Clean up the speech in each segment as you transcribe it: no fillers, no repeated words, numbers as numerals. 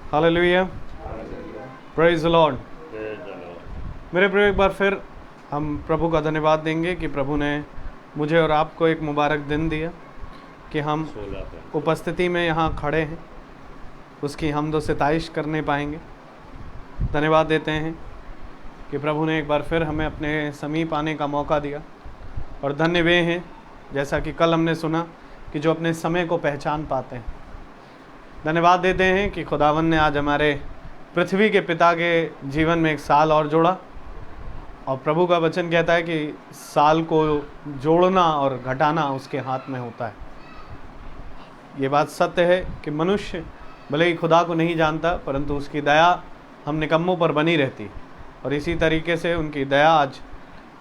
Hallelujah, praise the Lord. मेरे प्रिय, एक बार फिर हम प्रभु का धन्यवाद देंगे कि प्रभु ने मुझे और आपको एक मुबारक दिन दिया कि हम उपस्थिति में यहाँ खड़े हैं, उसकी हमदो सिताइश करने पाएंगे। धन्यवाद देते हैं कि प्रभु ने एक बार फिर हमें अपने समीप आने का मौका दिया, और धन्य वे हैं, जैसा कि कल हमने सुना, कि जो अपने समय को पहचान पाते हैं। धन्यवाद देते हैं कि खुदावन ने आज हमारे पृथ्वी के पिता के जीवन में एक साल और जोड़ा, और प्रभु का वचन कहता है कि साल को जोड़ना और घटाना उसके हाथ में होता है। ये बात सत्य है कि मनुष्य भले ही खुदा को नहीं जानता, परंतु उसकी दया हम निकम्मों पर बनी रहती, और इसी तरीके से उनकी दया आज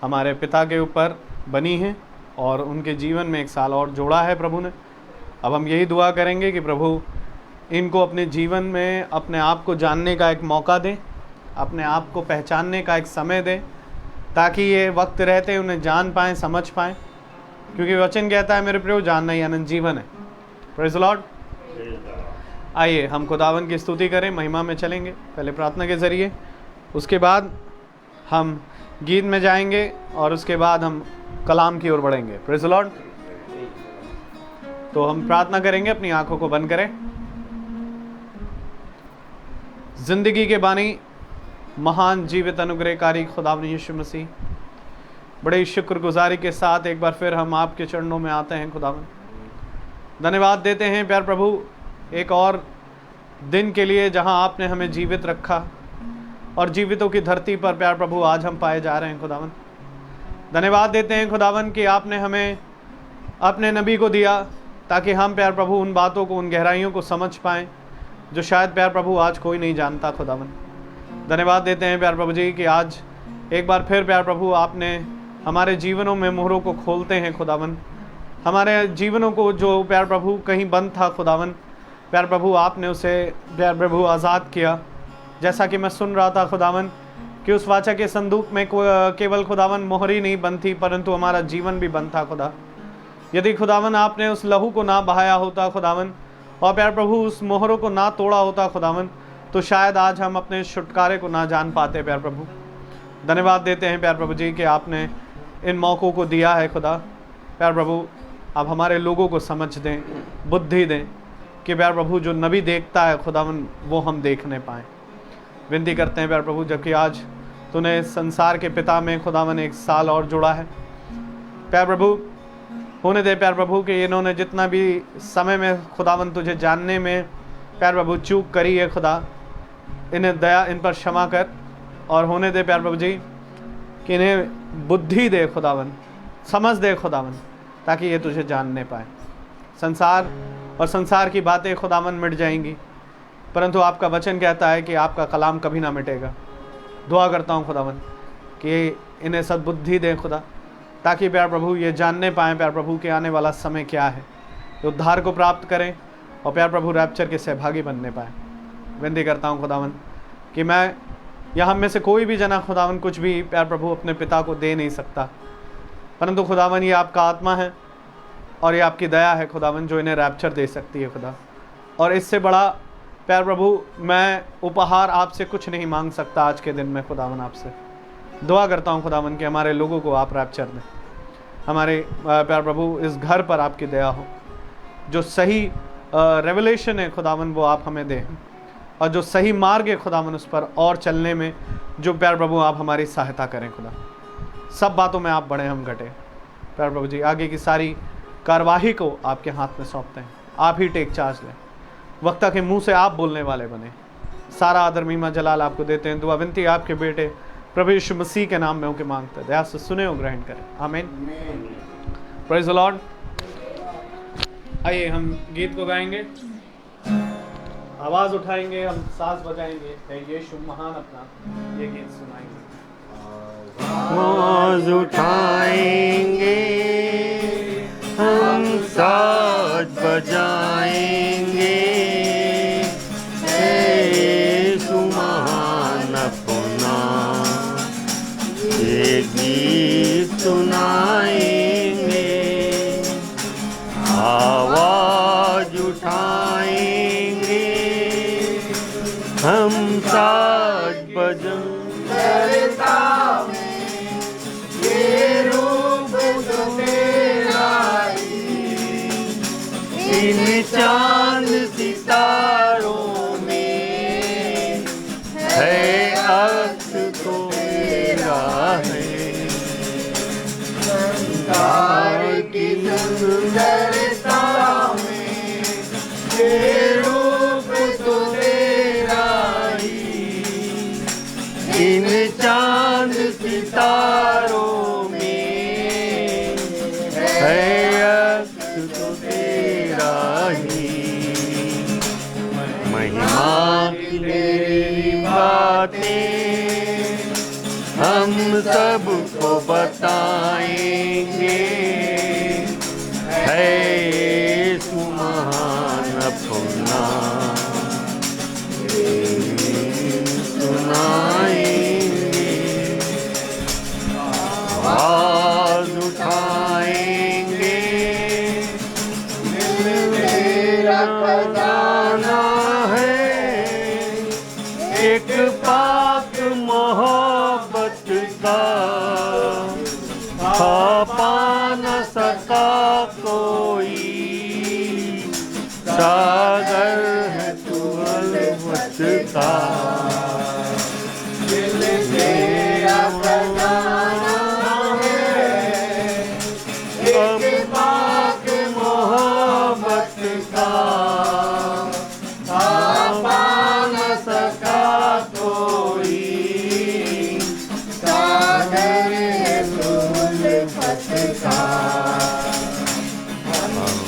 हमारे पिता के ऊपर बनी है और उनके जीवन में एक साल और जोड़ा है प्रभु ने। अब हम यही दुआ करेंगे कि प्रभु इनको अपने जीवन में अपने आप को जानने का एक मौका दें, अपने आप को पहचानने का एक समय दें, ताकि ये वक्त रहते उन्हें जान पाएँ, समझ पाएँ, क्योंकि वचन कहता है मेरे प्रियो, जानना ही अनंत जीवन है। Praise the Lord. आइए हम खुदावन की स्तुति करें, महिमा में चलेंगे पहले प्रार्थना के ज़रिए, उसके बाद हम गीत में जाएंगे और उसके बाद हम कलाम की ओर बढ़ेंगे। Praise the Lord. तो हम प्रार्थना करेंगे, अपनी आंखों को बंद करें। जिंदगी के बानी, महान जीवित अनुग्रहकारी खुदावन यीशु मसीह, बड़े शुक्रगुजारी के साथ एक बार फिर हम आपके चरणों में आते हैं। खुदावन धन्यवाद देते हैं प्यार प्रभु, एक और दिन के लिए जहां आपने हमें जीवित रखा, और जीवितों की धरती पर प्यार प्रभु आज हम पाए जा रहे हैं। खुदावन धन्यवाद देते हैं खुदावन कि आपने हमें अपने नबी को दिया, ताकि हम प्यार प्रभु उन बातों को, उन गहराइयों को समझ पाएँ जो शायद प्यार प्रभु आज कोई नहीं जानता। खुदावन धन्यवाद देते हैं प्यार प्रभु जी कि आज एक बार फिर प्यार प्रभु आपने हमारे जीवनों में मोहरों को खोलते हैं। खुदावन हमारे जीवनों को जो प्यार प्रभु कहीं बंद था, खुदावन प्यार प्रभु आपने उसे प्यार प्रभु आज़ाद किया। जैसा कि मैं सुन रहा था खुदावन कि उस वाचा के संदूक में केवल खुदावन मोहर ही नहीं बंद थी, परंतु हमारा जीवन भी बंद था। खुदा यदि खुदावन आपने उस लहू को ना बहाया होता खुदावन, और प्यार प्रभु उस मोहरों को ना तोड़ा होता खुदावन, तो शायद आज हम अपने छुटकारे को ना जान पाते। प्यार प्रभु धन्यवाद देते हैं प्यार प्रभु जी कि आपने इन मौक़ों को दिया है। खुदा प्यार प्रभु आप हमारे लोगों को समझ दें, बुद्धि दें, कि प्यार प्रभु जो नबी देखता है खुदावन वो हम देखने पाएँ। विनती करते हैं प्यार प्रभु, जबकि आज तूने संसार के पिता में खुदावन एक साल और जोड़ा है, प्यार प्रभु होने दे प्यार प्रभु कि इन्होंने जितना भी समय में खुदावन तुझे जानने में प्यार प्रभु चूक करी है, खुदा इन्हें दया, इन पर क्षमा कर, और होने दे प्यार प्रभु जी कि इन्हें बुद्धि दे खुदावन, समझ दे खुदावन, ताकि ये तुझे जानने पाए। संसार और संसार की बातें खुदावन मिट जाएंगी, परंतु आपका वचन कहता है कि आपका कलाम कभी ना मिटेगा। दुआ करता हूँ खुदावन कि इन्हें सद्बुद्धि दें खुदा, ताकि प्यार प्रभु ये जानने पाएँ प्यार प्रभु कि आने वाला समय क्या है, उद्धार को प्राप्त करें और प्यार प्रभु रैप्चर के सहभागी बनने पाएँ। विनती करता हूँ खुदावन कि मैं यहाँ में से कोई भी जना खुदावन कुछ भी प्यार प्रभु अपने पिता को दे नहीं सकता, परंतु खुदावन ये आपका आत्मा है और ये आपकी दया है खुदावन, जो इन्हें रैप्चर दे सकती है खुदा। और इससे बड़ा प्यार प्रभु मैं उपहार आपसे कुछ नहीं मांग सकता आज के दिन में। खुदावन आपसे दुआ करता हूँ खुदावन कि हमारे लोगों को आप रैप्चर दें, हमारे प्यार प्रभु इस घर पर आपकी दया हो, जो सही रेवलेशन है खुदावन वो आप हमें दें, और जो सही मार्ग है खुदावन उस पर और चलने में जो प्यार प्रभु आप हमारी सहायता करें। खुदा सब बातों में आप बढ़े, हम घटे। प्यार प्रभु जी आगे की सारी कार्यवाही को आपके हाथ में सौंपते हैं, आप ही टेक चार्ज लें, वक्ता के मुंह से आप बोलने वाले बने। सारा आदर मीमा जलाल आपको देते हैं। दुआ विनती आपके बेटे प्रभु यीशु मसीह के नाम में होकर मांगते हैं, दया से सुने और ग्रहण करें, आमीन। Praise the Lord. आइए हम गीत को गाएंगे, आवाज उठाएंगे, हम साज बजाएंगे, है यीशु महान अपना ये गीत सुनाएंगे। आवाज उठाएंगे, हम साज बजाएंगे, यीशु महान अपना ये गीत सुनाएंगे। आवाज उठाएंगे, हम साज बजंता ये रूप तो तेरा ही, इन चांद सितारों में है अक्स तो तेरा है। संसार की सुंदरता में ये रूप तो तेरा ही, इन चांद सितारों में है अक्स तो तेरा ही। महिमा की तेरी बातें हम सबको बताएंगे, है यीशु महान अपना सुनाएंगे। आवाज उठाएंगे, दिल मेरा खजाना है, एक पाक मोहब्बत का पा न सका कोई, सागर है तू अलवत का। दिल मेरा खजाना है, एक पाक मोहब्बत का पा न सका कोई, सागर है तू अलवत का।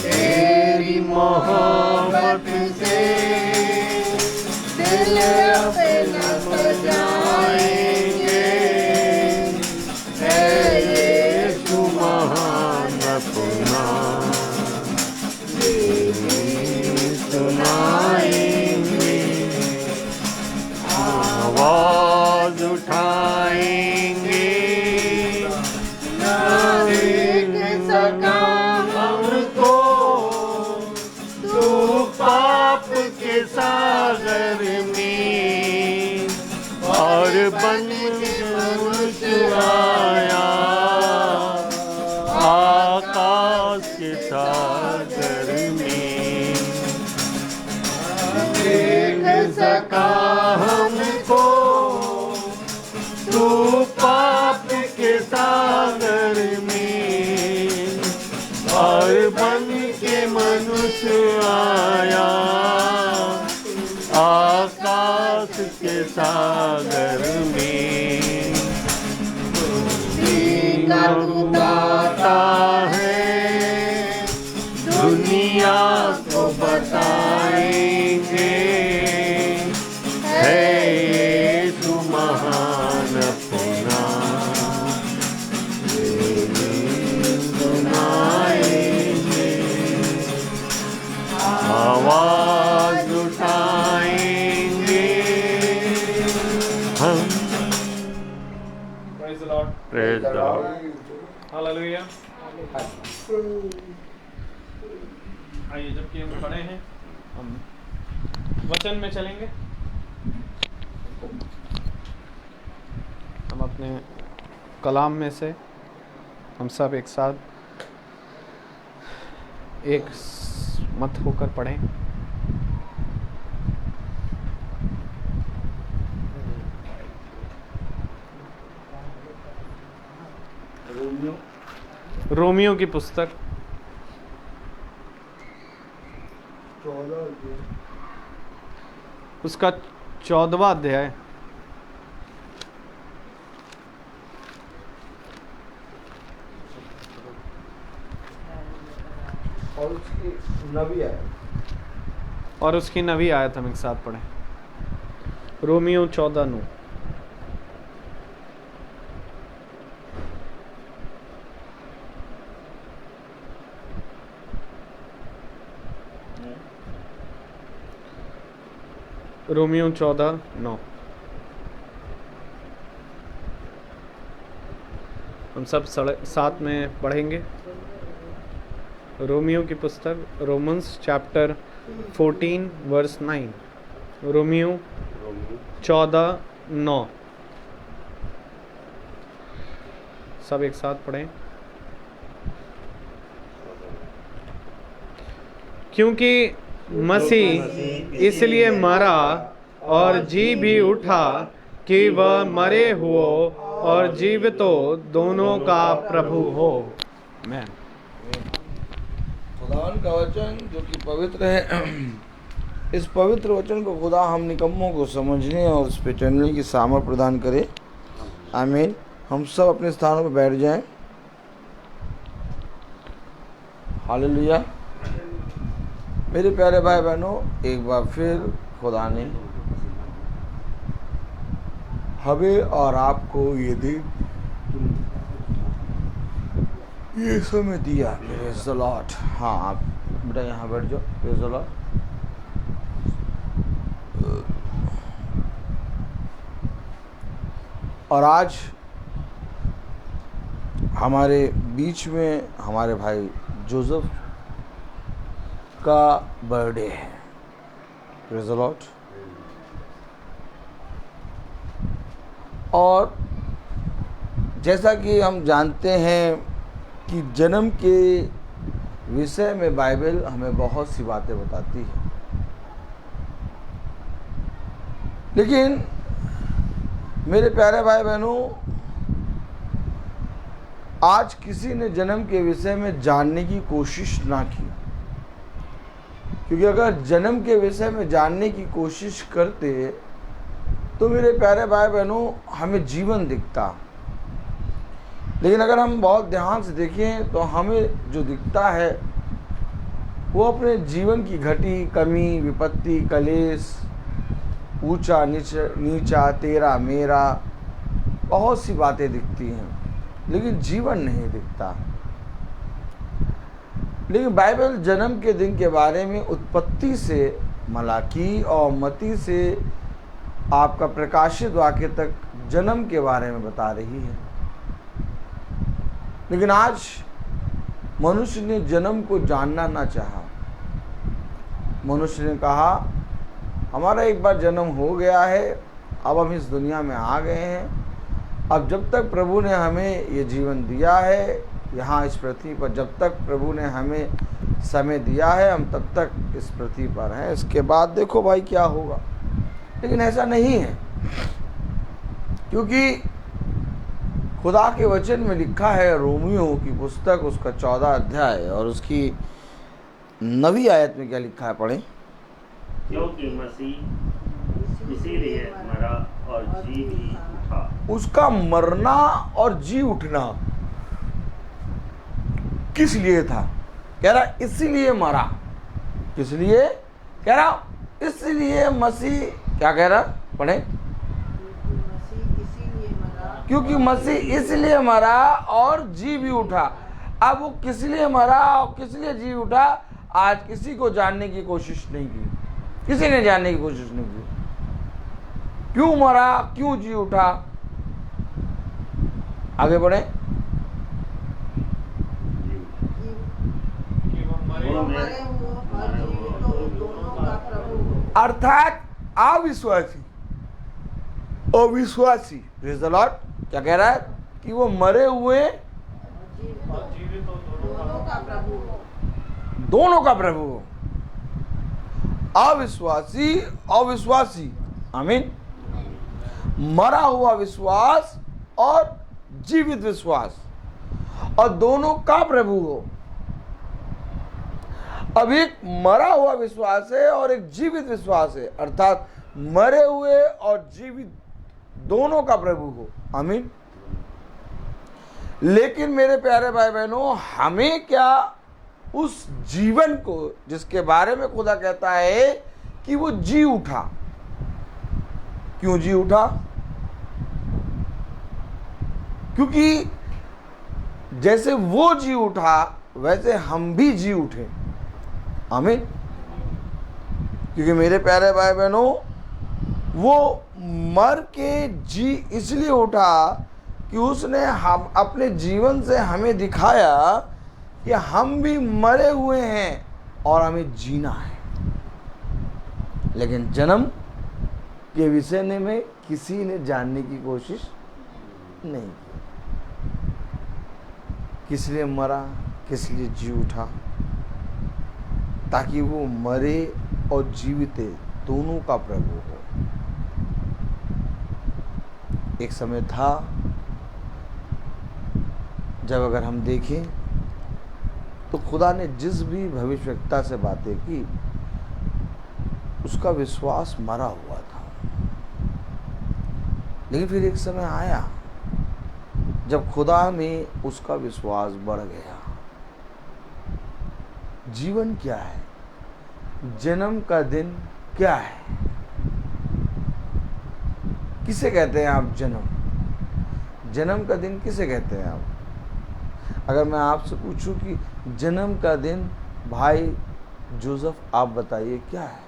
तेरी मोहब्बत से दिल अपना सजाएंगे, है यीशु महान अपना सुनाएंगे। आवाज उठाएंगे, ना देख सका हमको तू पाप के सागर में, और बन मनुष्य आया आकाश के सागर में। देख सका हमको तू पाप के सागर में, और बन के मनुष्य आया आकाश के सागर में। का दाता है, दुनिया को बताएंगे, है यीशु महान अपना सुनाएंगे। आवाज उठाएंगे हम। Praise the Lord. Praise the Lord. Hallelujah. आइए, जबकि हम खड़े हैं, हम वचन में चलेंगे। हम अपने कलाम में से हम सब एक साथ एक मत होकर पढ़ें। रोमियो की पुस्तक 14 उसका 14वां अध्याय और उसकी नबी आयत। और उसकी 9वीं आयत हम एक साथ पढ़ें। रोमियो 14:9। रोमियो 14:9 हम सब साथ में पढ़ेंगे। रोमियो की पुस्तक रोमन्स चैप्टर 14 वर्स 9। रोमियो 14:9 सब एक साथ पढ़ें। क्योंकि मसीह इसलिए मरा और जी भी उठा कि वह मरे हुओं और जीवितों दोनों का प्रभु हो। आमीन। खुदावन का वचन जो कि पवित्र है, इस पवित्र वचन को खुदा हम निकम्मों को समझने और उस पे चलने की सामर्थ प्रदान करे। आमीन। हम सब अपने स्थानों पर बैठ जाएं। हालेलुया। मेरे प्यारे भाई बहनों, एक बार फिर खुदा ने हमें और आपको ये दिन, ये समय दिया। Praise the Lord. हाँ, आप बेटा यहाँ बैठ जाओ। Praise the Lord. और आज हमारे बीच में हमारे भाई जोसेफ का बर्थडे है। Praise the Lord. और जैसा कि हम जानते हैं कि जन्म के विषय में बाइबल हमें बहुत सी बातें बताती है, लेकिन मेरे प्यारे भाई बहनों, आज किसी ने जन्म के विषय में जानने की कोशिश ना की, क्योंकि अगर जन्म के विषय में जानने की कोशिश करते तो मेरे प्यारे भाई बहनों हमें जीवन दिखता, लेकिन अगर हम बहुत ध्यान से देखें तो हमें जो दिखता है वो अपने जीवन की घटी, कमी, विपत्ति, कलेश, ऊंचा नीचा, तेरा मेरा, बहुत सी बातें दिखती हैं, लेकिन जीवन नहीं दिखता। लेकिन बाइबल जन्म के दिन के बारे में उत्पत्ति से मलाकी और मती से आपका प्रकाशित वाक्य तक जन्म के बारे में बता रही है। लेकिन आज मनुष्य ने जन्म को जानना ना चाहा। मनुष्य ने कहा हमारा एक बार जन्म हो गया है, अब हम इस दुनिया में आ गए हैं, अब जब तक प्रभु ने हमें ये जीवन दिया है यहाँ इस पृथ्वी पर, जब तक प्रभु ने हमें समय दिया है हम तब तक इस पृथ्वी पर हैं, इसके बाद देखो भाई क्या होगा। लेकिन ऐसा नहीं है, क्योंकि खुदा के वचन में लिखा है, रोमियो की पुस्तक उसका 14 अध्याय और उसकी 9वीं आयत में क्या लिखा है, पढ़ें। क्योंकि मसीह इसीलिए मरा और जी भी उठा। उसका मरना और जी उठना किस लिए था? कह रहा इसीलिए मरा। किस लिए? कह रहा इसलिए मसीह, क्या कह रहा, पढ़े। क्योंकि मसीह इसलिए मरा और जी भी उठा। अब वो किस लिए मरा और किस लिए जी उठा, आज किसी को जानने की कोशिश नहीं की, किसी ने जानने की कोशिश नहीं की। क्यों मरा, क्यों जी उठा, आगे बढ़े। अर्थात अविश्वासी अविश्वासी, प्रेज़ द लॉर्ड, क्या कह रहा है कि वो मरे हुए दोनों का प्रभु हो। अविश्वासी अविश्वासी, आमीन, मरा हुआ विश्वास और जीवित विश्वास, और दोनों का प्रभु हो। अब एक मरा हुआ विश्वास है और एक जीवित विश्वास है, अर्थात मरे हुए और जीवित दोनों का प्रभु हो। आमीन। लेकिन मेरे प्यारे भाई बहनों, हमें क्या उस जीवन को जिसके बारे में खुदा कहता है कि वो जी उठा, क्यों जी उठा? क्योंकि जैसे वो जी उठा वैसे हम भी जी उठे। आमीन। क्योंकि मेरे प्यारे भाई बहनों, वो मर के जी इसलिए उठा कि उसने हम अपने जीवन से हमें दिखाया कि हम भी मरे हुए हैं और हमें जीना है। लेकिन जन्म के विषय में किसी ने जानने की कोशिश नहीं की। किस लिए मरा, किस लिए जी उठा, ताकि वो मरे और जीविते दोनों का प्रभु हो। एक समय था जब अगर हम देखें तो खुदा ने जिस भी भविष्यवक्ता से बातें की उसका विश्वास मरा हुआ था। लेकिन फिर एक समय आया जब खुदा में उसका विश्वास बढ़ गया। जीवन क्या है, जन्म का दिन क्या है, किसे कहते हैं आप जन्म का दिन किसे कहते हैं आप? अगर मैं आपसे पूछूं कि जन्म का दिन भाई जोसेफ आप बताइए क्या है?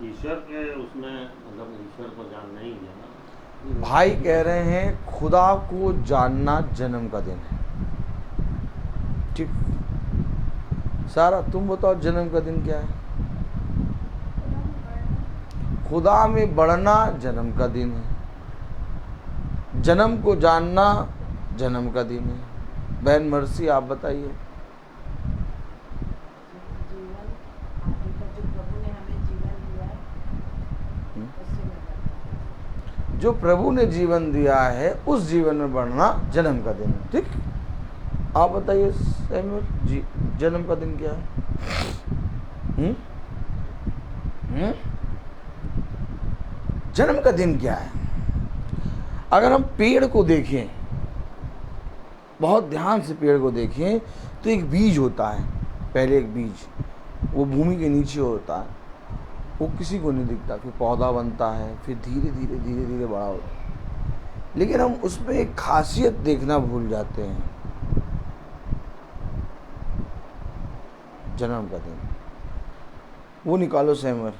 ईश्वर के उसमें मतलब ईश्वर को जानना ही है ना। भाई कह रहे हैं खुदा को जानना जन्म का दिन है। ठीक, सारा तुम बताओ जन्म का दिन क्या है? खुदा में बढ़ना जन्म का दिन है। जन्म को जानना जन्म का दिन है। बहन मर्सी आप बताइए। जो प्रभु ने जीवन दिया है उस जीवन में बढ़ना जन्म का दिन है। ठीक, आप बताइए सैमुअल जी, जन्म का दिन क्या है? जन्म का दिन क्या है? अगर हम पेड़ को देखें, बहुत ध्यान से पेड़ को देखें तो एक बीज होता है। पहले एक बीज वो भूमि के नीचे होता है, वो किसी को नहीं दिखता, फिर पौधा बनता है, फिर धीरे धीरे बड़ा होता है। लेकिन हम उसमें एक खासियत देखना भूल जाते हैं। जन्म का दिन वो निकालो सैमुअल,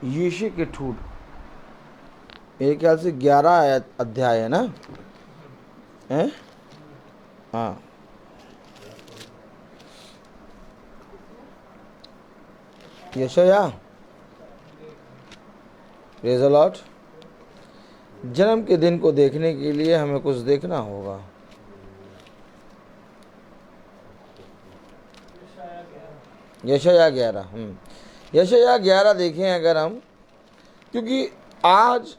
यीशु के ठूठ, मेरे ख्याल से 11 अध्याय है ना, है? हाँ, यशाया, प्रेज़ द लॉर्ड। जन्म के दिन को देखने के लिए हमें कुछ देखना होगा। यशाया 11, यशाया 11 देखें अगर हम, क्योंकि आज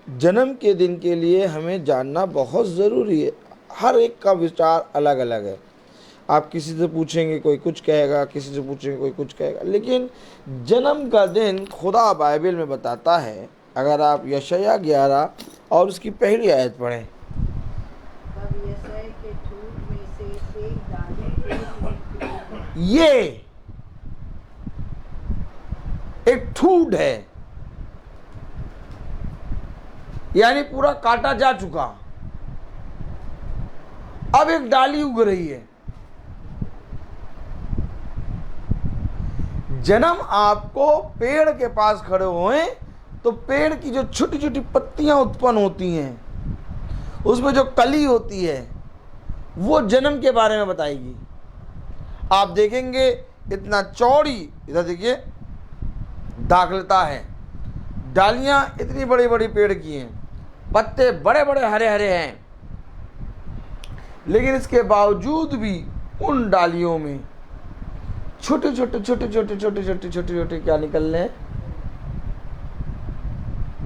जन्म के दिन के लिए हमें जानना बहुत ज़रूरी है। हर एक का विचार अलग अलग है। आप किसी से पूछेंगे कोई कुछ कहेगा, किसी से पूछेंगे कोई कुछ कहेगा, लेकिन जन्म का दिन खुदा बाइबल में बताता है। अगर आप यशाया 11 और उसकी पहली आयत पढ़ें, तब यशाया के ठूठ में से एक डाली ये एक ठूठ है, यानी पूरा काटा जा चुका, अब एक डाली उग रही है। जन्म आपको पेड़ के पास खड़े हुए तो पेड़ की जो छोटी छोटी पत्तियां उत्पन्न होती हैं, उसमें जो कली होती है वो जन्म के बारे में बताएगी। आप देखेंगे इतना चौड़ी, इधर देखिए दाखलता है, डालियां इतनी बड़ी बड़ी पेड़ की हैं, पत्ते बड़े बड़े हरे हरे हैं, लेकिन इसके बावजूद भी उन डालियों में छोटे छोटे छोटे छोटे छोटे छोटे छोटे छोटे क्या निकल रहे हैं?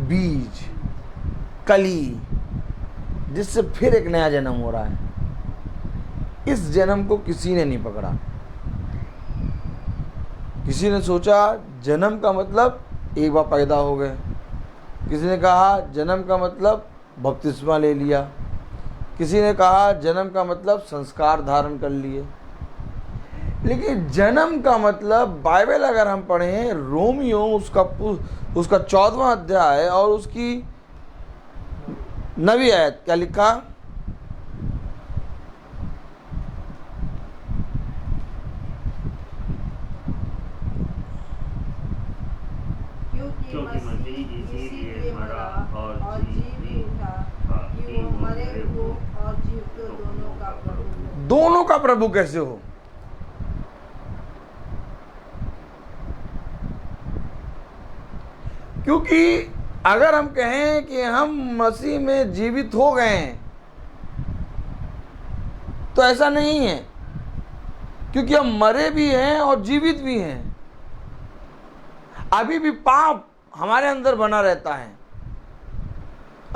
बीज, कली, जिससे फिर एक नया जन्म हो रहा है। इस जन्म को किसी ने नहीं पकड़ा। किसी ने सोचा जन्म का मतलब एक बार पैदा हो गए, किसी ने कहा जन्म का मतलब बपतिस्मा ले लिया, किसी ने कहा जन्म का मतलब संस्कार धारण कर लिए। लेकिन जन्म का मतलब बाइबल अगर हम पढ़ें, रोमियो उसका 14वां अध्याय और उसकी 9वीं आयत, क्या लिखा? क्योंकि मसीह इसीलिए मरा और जी भी उठा कि वो मरे को और जीव को दोनों का प्रभु हो। दोनों का प्रभु कैसे हो? क्योंकि अगर हम कहें कि हम मसीह में जीवित हो गए हैं, तो ऐसा नहीं है, क्योंकि हम मरे भी हैं और जीवित भी हैं। अभी भी पाप हमारे अंदर बना रहता है।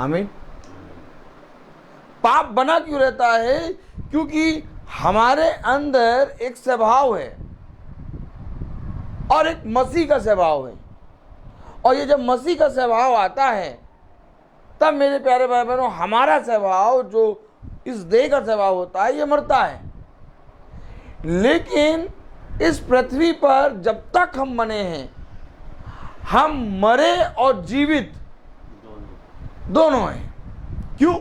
आमीन। पाप बना क्यों रहता है? क्योंकि हमारे अंदर एक स्वभाव है और एक मसीह का स्वभाव है, और ये जब मसीह का स्वभाव आता है तब मेरे प्यारे भाई बहनों, हमारा स्वभाव जो इस देह का स्वभाव होता है ये मरता है। लेकिन इस पृथ्वी पर जब तक हम बने हैं, हम मरे और जीवित दोनों हैं। क्यों?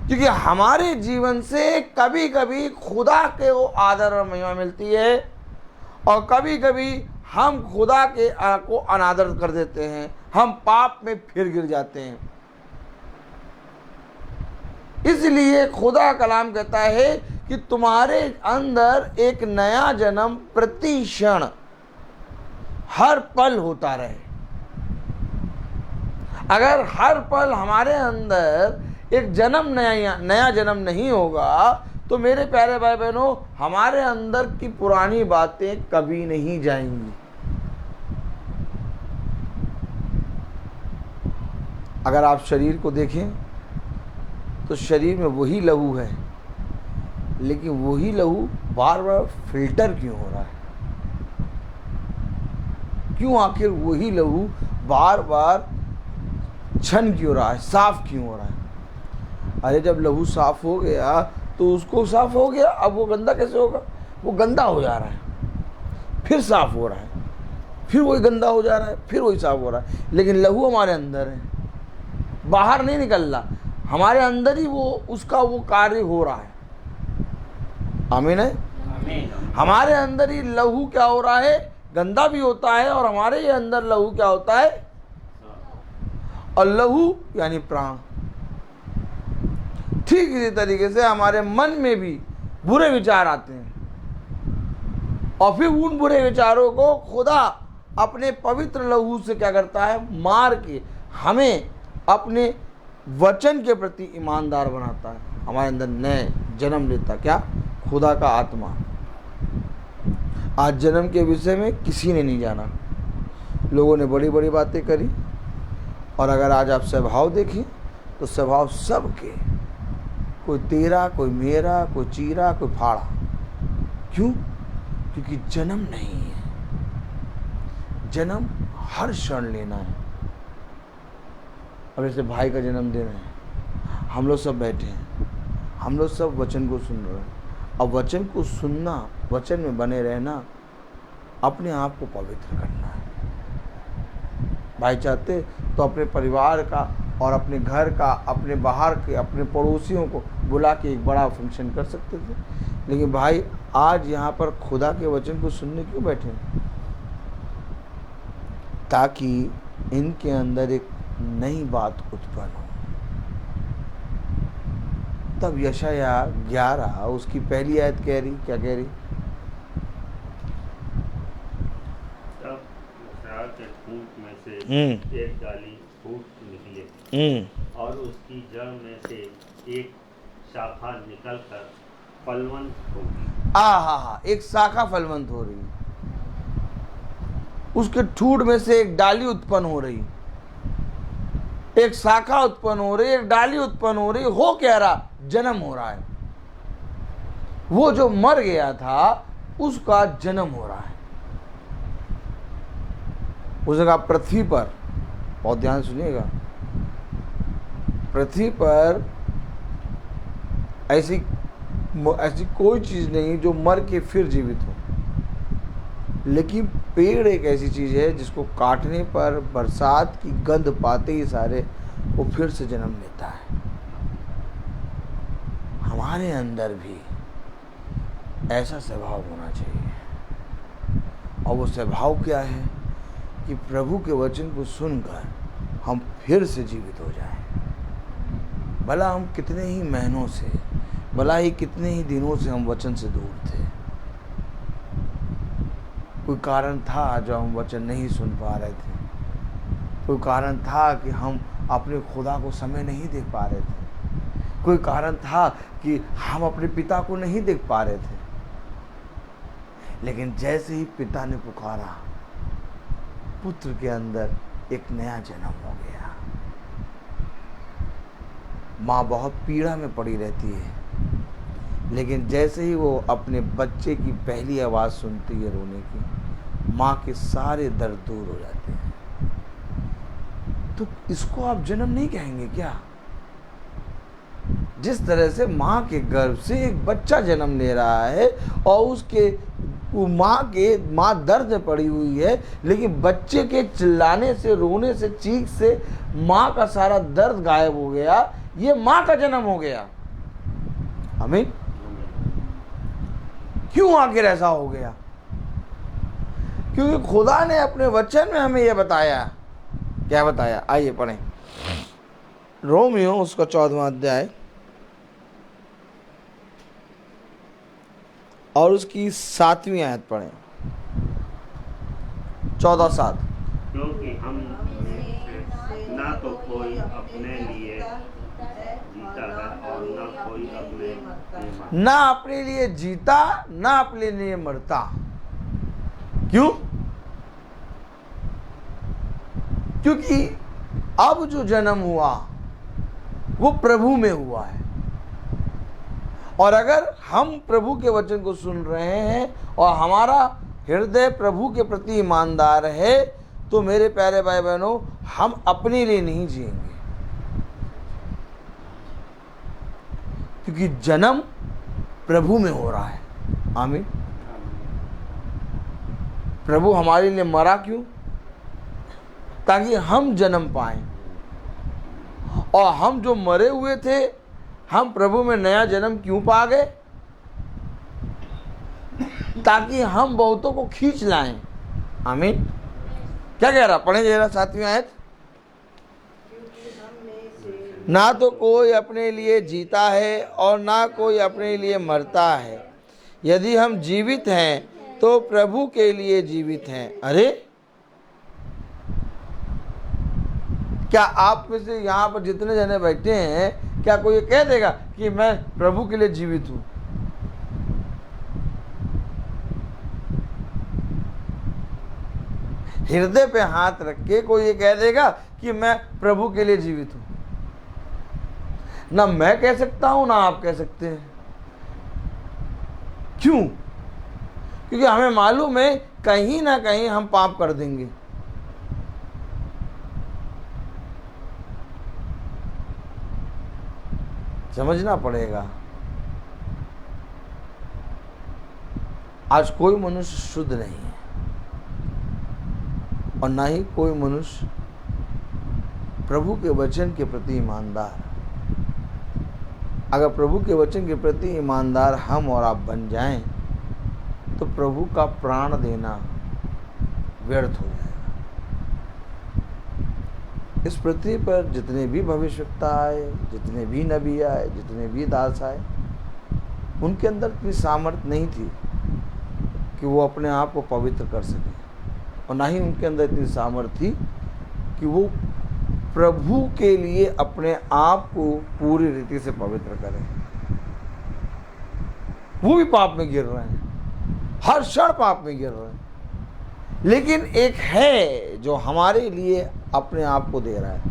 क्योंकि हमारे जीवन से कभी कभी खुदा के वो आदर और महिमा मिलती है, और कभी कभी हम खुदा के को अनादर कर देते हैं, हम पाप में फिर गिर जाते हैं। इसलिए खुदा कलाम कहता है कि तुम्हारे अंदर एक नया जन्म प्रति क्षण हर पल होता रहे। अगर हर पल हमारे अंदर एक नया जन्म नहीं होगा, तो मेरे प्यारे भाई बहनों, हमारे अंदर की पुरानी बातें कभी नहीं जाएंगी। अगर आप शरीर को देखें तो शरीर में वही लहू है, लेकिन वही लहू बार बार फिल्टर क्यों हो रहा है? क्यों आखिर वही लहू बार बार छन क्यों रहा है, साफ क्यों हो रहा है? अरे जब लहू साफ हो गया तो उसको साफ हो गया, अब वो गंदा कैसे होगा? वो गंदा हो जा रहा है, फिर साफ हो रहा है, फिर वही गंदा हो जा रहा है, फिर वही साफ हो रहा है। लेकिन लहू हमारे अंदर है, बाहर नहीं निकल रहा, हमारे अंदर ही वो उसका वो कार्य हो रहा है। आमीन है। हमारे अंदर ही लहू क्या हो रहा है? गंदा भी होता है, और हमारे ही अंदर लहू क्या होता है? और लहू यानी प्राण। ठीक इसी तरीके से हमारे मन में भी बुरे विचार आते हैं, और फिर उन बुरे विचारों को खुदा अपने पवित्र लहू से क्या करता है? मार के हमें अपने वचन के प्रति ईमानदार बनाता है। हमारे अंदर नए जन्म लेता क्या? खुदा का आत्मा। आज जन्म के विषय में किसी ने नहीं जाना, लोगों ने बड़ी बड़ी बातें करी, और अगर आज आप स्वभाव देखें तो स्वभाव सबके, कोई तेरा, कोई मेरा, कोई चीरा, कोई फाड़ा। क्यों? क्योंकि जन्म नहीं है। जन्म हर क्षण लेना है। अब जैसे भाई का जन्मदिन है, हम लोग सब बैठे हैं, हम लोग सब वचन को सुन रहे हैं। अब वचन को सुनना, वचन में बने रहना, अपने आप को पवित्र करना है। भाई चाहते तो अपने परिवार का और अपने घर का, अपने बाहर के, अपने पड़ोसियों को बुला के एक बड़ा फंक्शन कर सकते थे, लेकिन भाई आज यहाँ पर खुदा के वचन को सुनने क्यों बैठे? ताकि इनके अंदर एक नई बात उत्पन्न हो। तब यशाया 11 उसकी पहली आयत कह रही, क्या कह रही? तब यशाया के फूट में से एक डाली फूट निकले, और उसकी जड़ में से एक शाखा निकलकर फलवंत होगी। एक शाखा फलवंत हो रही, उसके ठूठ में से एक डाली उत्पन्न हो रही, एक शाखा उत्पन्न हो रही, एक डाली उत्पन्न हो रही। हो क्या रहा? जन्म हो रहा है। वो जो मर गया था उसका जन्म हो रहा है। उसने कहा पृथ्वी पर, बहुत ध्यान सुनिएगा, पृथ्वी पर ऐसी कोई चीज नहीं जो मर के फिर जीवित हो, लेकिन पेड़ एक ऐसी चीज है जिसको काटने पर बरसात की गंध पाते ही सारे वो फिर से जन्म लेता है। हमारे अंदर भी ऐसा स्वभाव होना चाहिए, और वो स्वभाव क्या है? कि प्रभु के वचन को सुनकर हम फिर से जीवित हो जाएं। भला हम कितने ही महीनों से, भला ही कितने ही दिनों से हम वचन से दूर थे, कोई कारण था जो हम वचन नहीं सुन पा रहे थे, कोई कारण था कि हम अपने खुदा को समय नहीं देख पा रहे थे, कोई कारण था कि हम अपने पिता को नहीं देख पा रहे थे। लेकिन जैसे ही पिता ने पुकारा, पुत्र के अंदर एक नया जन्म हो गया। माँ बहुत पीड़ा में पड़ी रहती है, लेकिन जैसे ही वो अपने बच्चे की पहली आवाज़ सुनती है रोने की, माँ के सारे दर्द दूर हो जाते हैं। तो इसको आप जन्म नहीं कहेंगे क्या? जिस तरह से माँ के गर्भ से एक बच्चा जन्म ले रहा है और उसके माँ दर्द में पड़ी हुई है, लेकिन बच्चे के चिल्लाने से, रोने से, चीख से माँ का सारा दर्द गायब हो गया। ये माँ का जन्म हो गया। आमीन। क्यों आखिर ऐसा हो गया? क्योंकि खुदा ने अपने वचन में हमें यह बताया। क्या बताया? आइए पढ़ें रोमियो उसका 14वां अध्याय और उसकी 7वीं आयत पढ़ें। 14:7। क्योंकि हम में से ना तो कोई अपने लिए जीता है और ना कोई अपने लिए मरता। ना अपने लिए जीता, ना अपने लिए मरता। क्यों? क्योंकि अब जो जन्म हुआ वो प्रभु में हुआ है। और अगर हम प्रभु के वचन को सुन रहे हैं और हमारा हृदय प्रभु के प्रति ईमानदार है, तो मेरे प्यारे भाई बहनों, हम अपने लिए नहीं जिएंगे, क्योंकि जन्म प्रभु में हो रहा है। आमीन। प्रभु हमारे लिए मरा क्यों? ताकि हम जन्म पाएं। और हम जो मरे हुए थे, हम प्रभु में नया जन्म क्यों पा गए? ताकि हम बहुतों को खींच लाएं। आमीन। क्या कह रहा? पढ़े जरा 7वीं आयत। ना तो कोई अपने लिए जीता है और ना कोई अपने लिए मरता है। यदि हम जीवित हैं तो प्रभु के लिए जीवित हैं। अरे, क्या आप में से यहाँ पर जितने जने बैठे हैं, क्या कोई ये कह देगा कि मैं प्रभु के लिए जीवित हूँ? हृदय पे हाथ रख के कोई ये कह देगा कि मैं प्रभु के लिए जीवित हूँ? ना मैं कह सकता हूँ, ना आप कह सकते हैं। क्यों? क्योंकि हमें मालूम है कहीं ना कहीं हम पाप कर देंगे। समझना पड़ेगा। आज कोई मनुष्य शुद्ध नहीं है और ना ही कोई मनुष्य प्रभु के वचन के प्रति ईमानदार। अगर प्रभु के वचन के प्रति ईमानदार हम और आप बन जाएं, तो प्रभु का प्राण देना व्यर्थ हो जाएगा। इस पृथ्वी पर जितने भी भविष्यवक्ता आए, जितने भी नबी आए, जितने भी दास आए, उनके अंदर इतनी सामर्थ्य नहीं थी कि वो अपने आप को पवित्र कर सके, और ना ही उनके अंदर इतनी सामर्थ्य थी कि वो प्रभु के लिए अपने आप को पूरी रीति से पवित्र करें। वो भी पाप में गिर रहे हैं, हर क्षण पाप में गिर रहे हैं। लेकिन एक है जो हमारे लिए अपने आप को दे रहा है।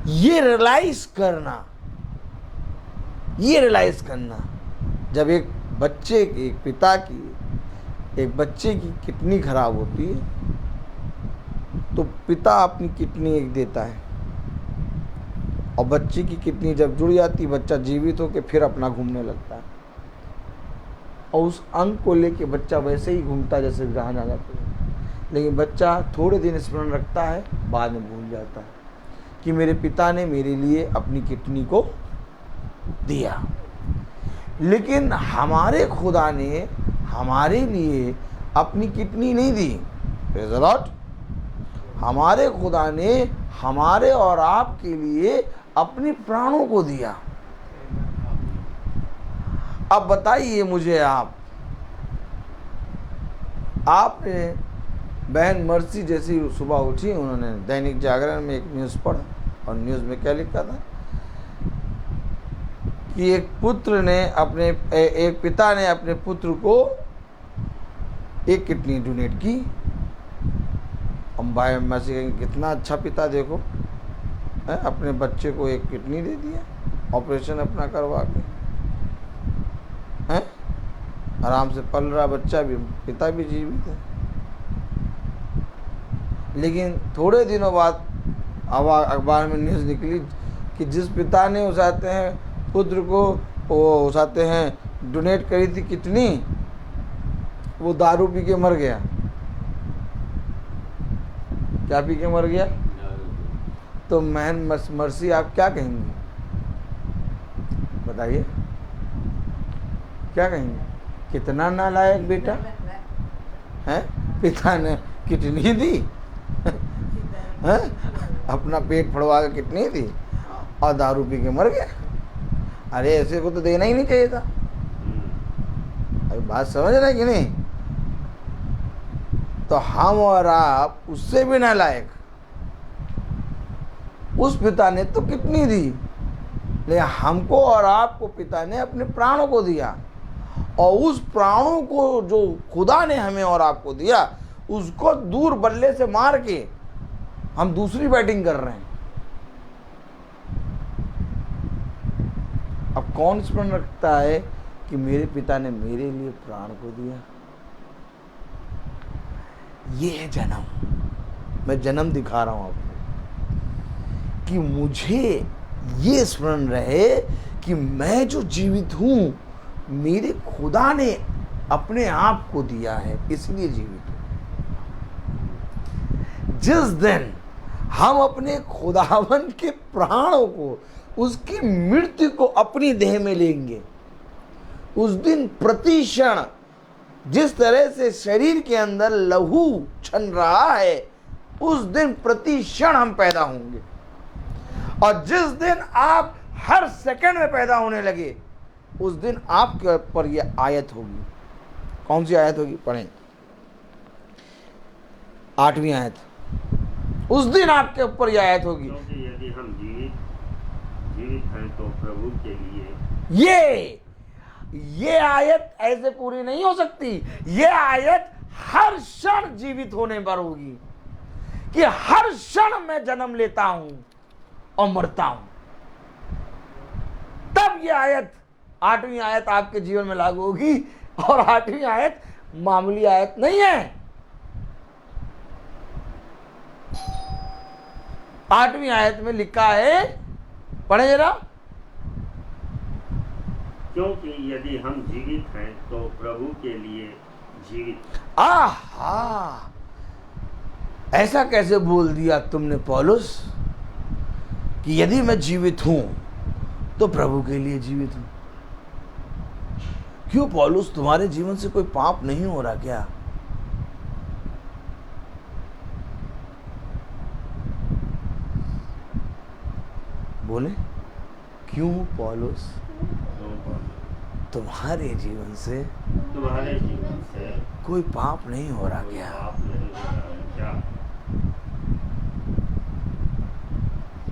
ये रियलाइज करना, जब एक बच्चे की, एक पिता की, एक बच्चे की किडनी खराब होती है, तो पिता अपनी किडनी एक देता है, और बच्चे की किडनी जब जुड़ जाती, बच्चा जीवित होकर फिर अपना घूमने लगता है, और उस अंग को लेके बच्चा वैसे ही घूमता जैसे जहाँ जाना चाहिए। लेकिन बच्चा थोड़े दिन स्मरण रखता है, बाद में भूल जाता है कि मेरे पिता ने मेरे लिए अपनी किडनी को दिया। लेकिन हमारे खुदा ने हमारे लिए अपनी किडनी नहीं दी। Praise the Lord. हमारे खुदा ने हमारे और आपके लिए अपने प्राणों को दिया। अब बताइए मुझे, आपने बहन मर्सी जैसी सुबह उठी, उन्होंने दैनिक जागरण में एक न्यूज़ पढ़ा, और न्यूज़ में क्या लिखा था कि एक पिता ने अपने पुत्र को एक किडनी डोनेट की। अम्बाई मर्सी कहेंगे कितना अच्छा पिता, देखो है, अपने बच्चे को एक किडनी दे दिया, ऑपरेशन अपना करवा के, हैं, आराम से पल रहा बच्चा भी, पिता भी जीवित है। लेकिन थोड़े दिनों बाद अखबार में न्यूज़ निकली कि जिस पिता ने उसाते हैं पुत्र को, वो उसाते हैं डोनेट करी थी किडनी, वो दारू पी के मर गया। क्या पी के मर गया? तो बहन मर्सी आप क्या कहेंगी, बताइए क्या कहेंगे? कितना नालायक बेटा है, पिता ने किडनी दी है, अपना पेट फड़वा के किडनी दी और दारू पी के मर गया। अरे ऐसे को तो देना ही नहीं चाहिए था। अरे बात समझ रहे कि नहीं? तो हम और आप उससे भी नालायक। उस पिता ने तो किडनी दी, लेकिन हमको और आपको पिता ने अपने प्राणों को दिया, और उस प्राणों को जो खुदा ने हमें और आपको दिया, उसको दूर बल्ले से मार के हम दूसरी बैटिंग कर रहे हैं। अब कौन स्मरण रखता है कि मेरे पिता ने मेरे लिए प्राण को दिया? ये है जन्म। मैं जन्म दिखा रहा हूं आपको कि मुझे ये स्मरण रहे कि मैं जो जीवित हूं, मेरे खुदा ने अपने आप को दिया है, इसलिए जीवित हूं। जिस दिन हम अपने खुदावन के प्राणों को, उसकी मृत्यु को अपनी देह में लेंगे, उस दिन प्रतिक्षण जिस तरह से शरीर के अंदर लहू छन रहा है, उस दिन प्रतिक्षण हम पैदा होंगे। और जिस दिन आप हर सेकंड में पैदा होने लगे, उस दिन आपके ऊपर यह आयत होगी। कौन सी आयत होगी? पढ़ें 8वीं आयत। उस दिन आपके ऊपर यह आयत होगी, क्योंकि यदि हम जीवित हैं तो प्रभु के लिए। ये आयत ऐसे पूरी नहीं हो सकती। ये आयत हर क्षण जीवित होने पर होगी, कि हर क्षण मैं जन्म लेता हूं और मरता हूं। तब ये आयत, 8वीं आयत आपके जीवन में लागू होगी। और 8वीं आयत मामूली आयत नहीं है। 8वीं आयत में लिखा है, पढ़े जरा। क्योंकि यदि हम जीवित हैं तो प्रभु के लिए जीवित। आहा, ऐसा कैसे बोल दिया तुमने पौलुस कि यदि मैं जीवित हूं तो प्रभु के लिए जीवित हूं? क्यों पौलुस, तुम्हारे जीवन से कोई पाप नहीं हो रहा क्या? बोले क्यों पौलुस, तुम्हारे जीवन से कोई पाप नहीं हो रहा क्या?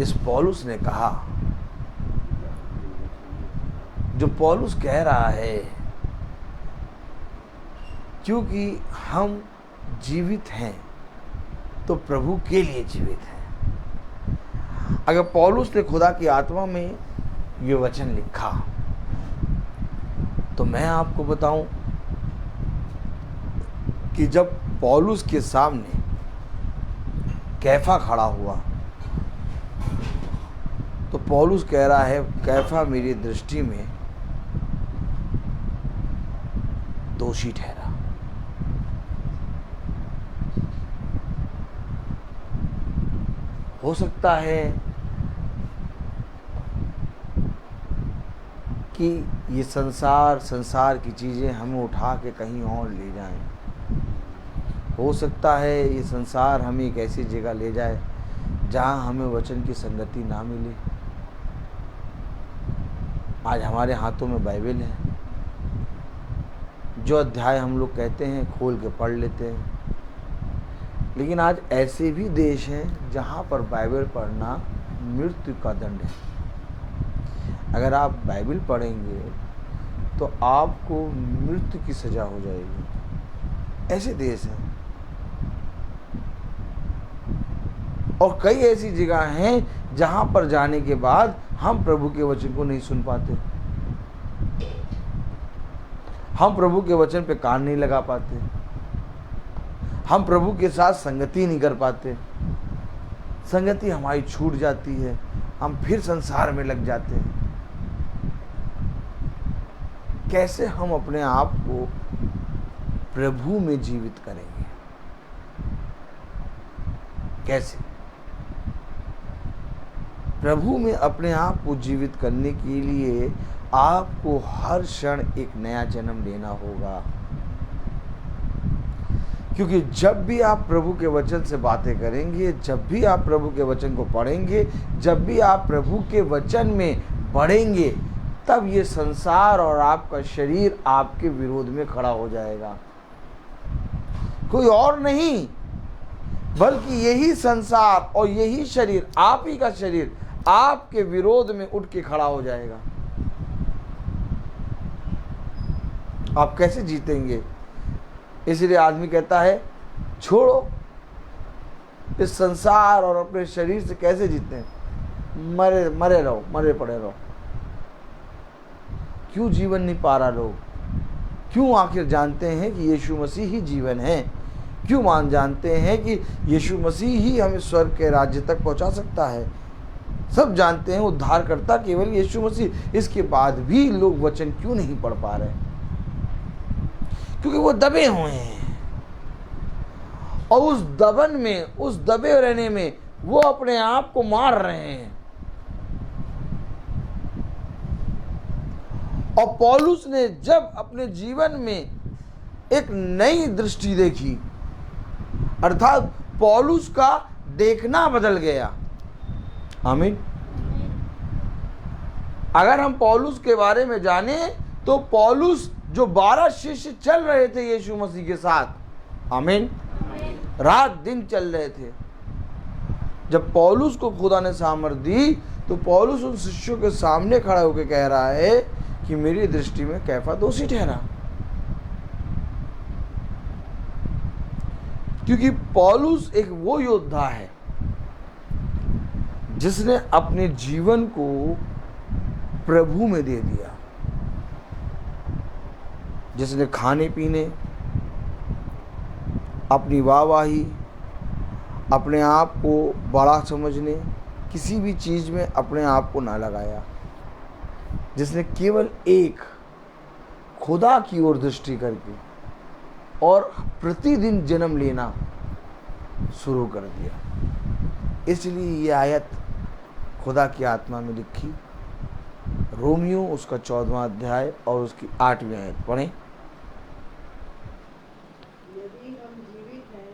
इस पौलुस ने कहा, जो पौलुस कह रहा है, क्योंकि हम जीवित हैं तो प्रभु के लिए जीवित हैं। अगर पौलुस ने खुदा की आत्मा में ये वचन लिखा, तो मैं आपको बताऊं कि जब पौलुस के सामने कैफा खड़ा हुआ, तो पौलुस कह रहा है, कैफा मेरी दृष्टि में दोषी ठहरा। हो सकता है कि ये संसार की चीज़ें हमें उठा के कहीं और ले जाएं। हो सकता है ये संसार हमें एक ऐसी जगह ले जाए जहां हमें वचन की संगति ना मिले। आज हमारे हाथों में बाइबल है, जो अध्याय हम लोग कहते हैं खोल के पढ़ लेते हैं, लेकिन आज ऐसे भी देश हैं जहाँ पर बाइबल पढ़ना मृत्यु का दंड है। अगर आप बाइबल पढ़ेंगे तो आपको मृत्यु की सजा हो जाएगी। ऐसे देश हैं। और कई ऐसी जगह हैं जहाँ पर जाने के बाद हम प्रभु के वचन को नहीं सुन पाते, हम प्रभु के वचन पे कान नहीं लगा पाते, हम प्रभु के साथ संगति नहीं कर पाते, संगति हमारी छूट जाती है, हम फिर संसार में लग जाते हैं। कैसे हम अपने आप को प्रभु में जीवित करेंगे? कैसे प्रभु में अपने आप को जीवित करने के लिए आपको हर क्षण एक नया जन्म लेना होगा। क्योंकि जब भी आप प्रभु के वचन से बातें करेंगे, जब भी आप प्रभु के वचन को पढ़ेंगे, जब भी आप प्रभु के वचन में बढ़ेंगे, तब ये संसार और आपका शरीर आपके विरोध में खड़ा हो जाएगा। कोई और नहीं बल्कि यही संसार और यही शरीर, आप ही का शरीर आपके विरोध में उठ के खड़ा हो जाएगा। आप कैसे जीतेंगे? इसलिए आदमी कहता है छोड़ो इस संसार और अपने शरीर से कैसे जीते, मरे रहो, मरे पड़े रहो। क्यों जीवन नहीं पा रहा लोग? क्यों आखिर जानते हैं कि यीशु मसीह ही जीवन है? क्यों जानते हैं कि यीशु मसीह ही हमें स्वर्ग के राज्य तक पहुंचा सकता है? सब जानते हैं उद्धारकर्ता केवल यीशु मसीह। इसके बाद भी लोग वचन क्यों नहीं पढ़ पा रहे? क्योंकि वो दबे हुए हैं, और उस दबन में, उस दबे रहने में वो अपने आप को मार रहे हैं। और पौलुस ने जब अपने जीवन में एक नई दृष्टि देखी, अर्थात पौलुस का देखना बदल गया। आमीन। अगर हम पौलुस के बारे में जाने तो पौलुस जो 12 शिष्य चल रहे थे यीशु मसीह के साथ, आमीन, रात दिन चल रहे थे। जब पौलुस को खुदा ने सामर्थ दी तो पौलुस उन शिष्यों के सामने खड़ा होकर कह रहा है कि मेरी दृष्टि में कैफा दोषी ठहरा। क्योंकि पौलुस एक वो योद्धा है जिसने अपने जीवन को प्रभु में दे दिया, जिसने खाने पीने, अपनी वाहवाही, अपने आप को बड़ा समझने, किसी भी चीज़ में अपने आप को ना लगाया, जिसने केवल एक खुदा की ओर दृष्टि करके और प्रतिदिन जन्म लेना शुरू कर दिया। इसलिए ये आयत खुदा की आत्मा में लिखी। रोमियो उसका 14वां अध्याय और उसकी 8वीं आयत पढ़ें। यदि हम जीवित हैं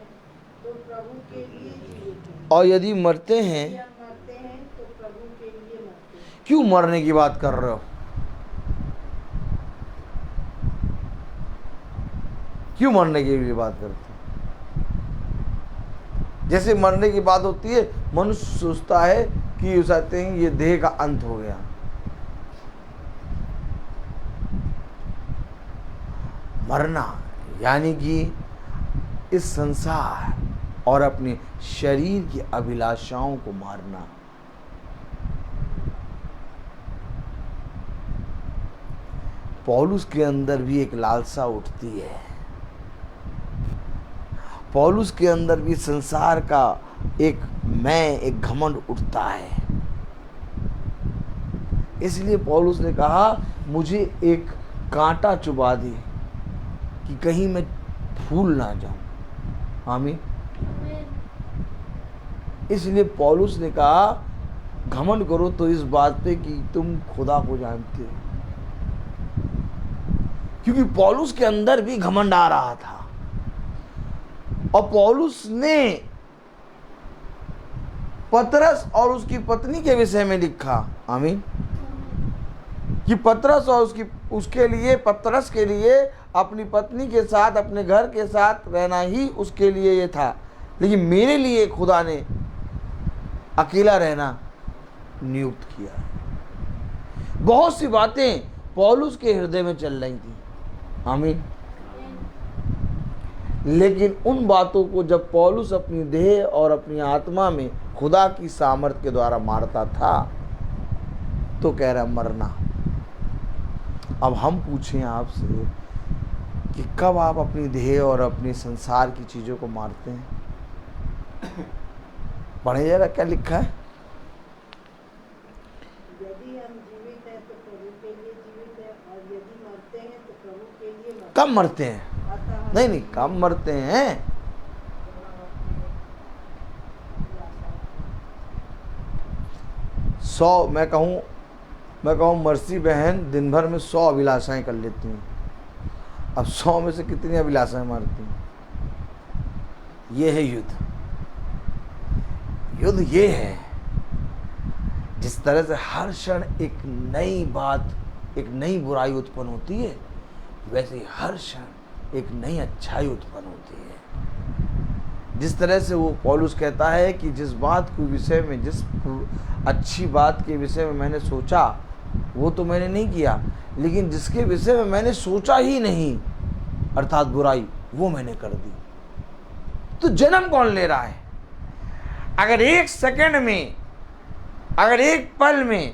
तो प्रभु के लिए जीवित हैं, और यदि मरते हैं, यदि हम मरते हैं तो प्रभु के लिए मरते हैं। क्यों मरने की बात कर रहे हो? क्यों मरने की लिए बात करते हो? जैसे मरने की बात होती है, मनुष्य सोचता है कि चाहते हैं ये देह का अंत हो गया। मरना यानी कि इस संसार और अपने शरीर की अभिलाषाओं को मारना। पौलुस के अंदर भी एक लालसा उठती है। पौलुस के अंदर भी संसार का एक घमंड उठता है। इसलिए पौलुस ने कहा मुझे एक कांटा चुभा दे कि कहीं मैं भूल ना जाऊं। आमीन। इसलिए पौलुस ने कहा घमंड करो तो इस बात पे कि तुम खुदा को जानते हो। क्योंकि पौलुस के अंदर भी घमंड आ रहा था, और पौलुस ने पतरस और उसकी पत्नी के विषय में लिखा। आमीन। कि पतरस और पतरस के लिए अपनी पत्नी के साथ, अपने घर के साथ रहना ही उसके लिए ये था। लेकिन मेरे लिए खुदा ने अकेला रहना नियुक्त किया है। बहुत सी बातें पौलुस के हृदय में चल रही थी, आमीन। लेकिन उन बातों को जब पौलुस अपनी देह और अपनी आत्मा में खुदा की सामर्थ के द्वारा मारता था तो कह रहा मरना। अब हम पूछें आपसे कि कब आप अपनी देह और अपने संसार की चीज़ों को मारते हैं? पढ़े जरा क्या लिखा है। यदि हम जीवित हैं तो प्रभु के लिए जीवित हैं, और यदि मरते हैं तो प्रभु के लिए मरते कब मरते हैं? हैं। अतः नहीं, कब मरते हैं? 100 मैं कहूँ मर्सी बहन दिन भर में 100 अभिलाषाएं कर लेती हैं। अब 100 में से कितनी अभिलाषाएं मारती हैं? ये है युद्ध। युद्ध ये है, जिस तरह से हर क्षण एक नई बात, एक नई बुराई उत्पन्न होती है, वैसे ही हर क्षण एक नई अच्छाई उत्पन्न होती है। जिस तरह से वो पौलुस कहता है कि जिस बात के विषय में, जिस अच्छी बात के विषय में मैंने सोचा वो तो मैंने नहीं किया, लेकिन जिसके विषय में मैंने सोचा ही नहीं, अर्थात बुराई, वो मैंने कर दी। तो जन्म कौन ले रहा है? अगर एक सेकंड में, अगर एक पल में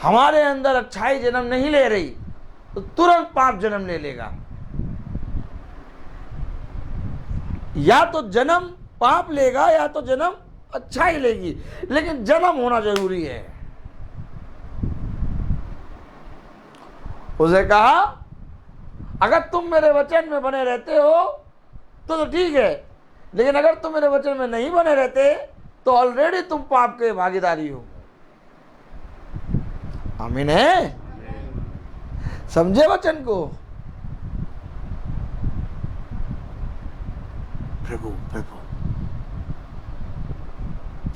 हमारे अंदर अच्छाई जन्म नहीं ले रही तो तुरंत पाप जन्म ले लेगा। या तो जन्म पाप लेगा या तो जन्म अच्छाई लेगी, लेकिन जन्म होना जरूरी है। उसे कहा अगर तुम मेरे वचन में बने रहते हो तो ठीक है, लेकिन अगर तुम मेरे वचन में नहीं बने रहते तो ऑलरेडी तुम पाप के भागीदारी हो। आमीन है? समझे वचन को? प्रभु प्रभु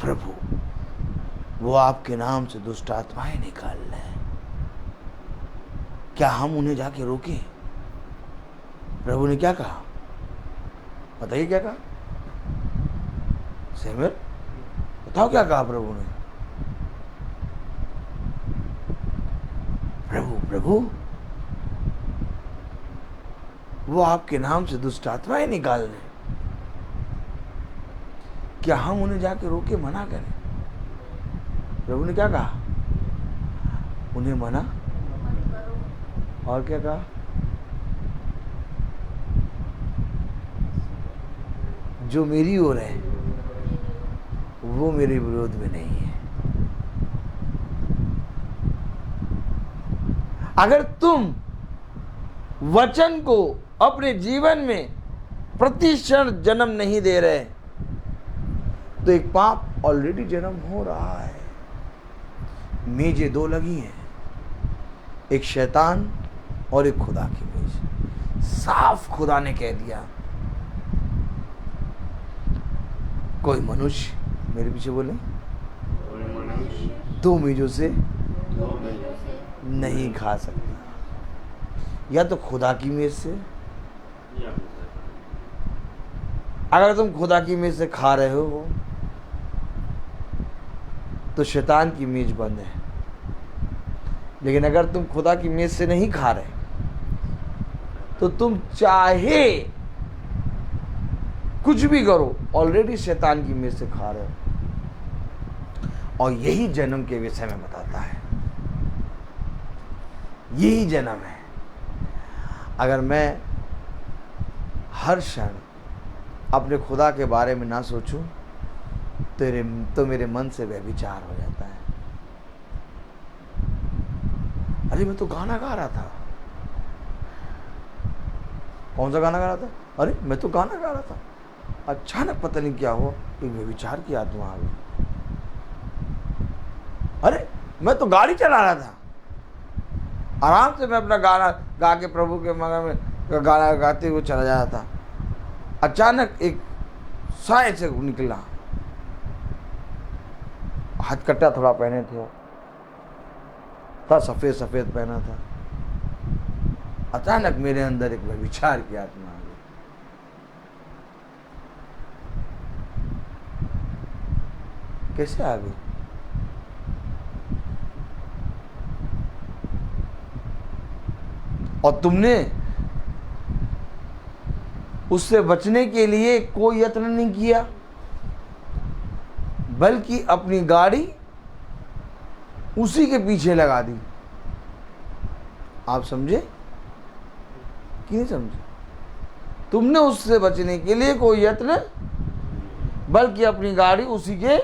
प्रभु वो आपके नाम से दुष्ट आत्माएं निकाल रहे हैं, क्या हम उन्हें जाके रोके? प्रभु ने क्या कहा? बताइए क्या कहा? सैमुअल बताओ क्या कहा प्रभु ने? प्रभु प्रभु वो आपके नाम से दुष्ट आत्माएं निकाल रहे, क्या हम उन्हें जाके रोके, मना करें? प्रभु ने क्या कहा? उन्हें मना, और क्या कहा? जो मेरी ओर है वो मेरे विरोध में नहीं है। अगर तुम वचन को अपने जीवन में प्रतिक्षण जन्म नहीं दे रहे तो एक पाप ऑलरेडी जन्म हो रहा है। मेजें दो लगी हैं, एक शैतान और एक खुदा की मेज। साफ खुदा ने कह दिया, कोई मनुष्य, मेरे पीछे बोले, कोई मनुष्य दो मेजों से नहीं खा सकता, या तो खुदा की मेज से, अगर तुम खुदा की मेज से खा रहे हो तो शैतान की मेज बंद है। लेकिन अगर तुम खुदा की मेज से नहीं खा रहे तो तुम चाहे कुछ भी करो, ऑलरेडी शैतान की मेज से खा रहे हो। और यही जन्म के विषय में बताता है, यही जन्म है। अगर मैं हर क्षण अपने खुदा के बारे में ना सोचूं तो मेरे मन से व्यभिचार हो जाता है। अरे मैं तो गाना गा रहा था, कौन सा गाना गा रहा था? अरे मैं तो गाना गा रहा था, अचानक पता नहीं क्या हुआ, एक व्यभिचार की आत्मा आ गई। अरे मैं तो गाड़ी चला रहा था, आराम से मैं अपना गाना गा के प्रभु के मगन में गाना गाते हुए चला जा रहा था, अचानक एक साय से निकला, हथकट्टा थोड़ा पहने थे, था सफ़ेद सफ़ेद पहना था, अचानक मेरे अंदर एक व्यभिचार की आत्मा आ गई। कैसे आ गई? और तुमने उससे बचने के लिए कोई यत्न नहीं किया, बल्कि अपनी गाड़ी उसी के पीछे लगा दी। आप समझे कि नहीं समझे? तुमने उससे बचने के लिए कोई यत्न, बल्कि अपनी गाड़ी उसी के,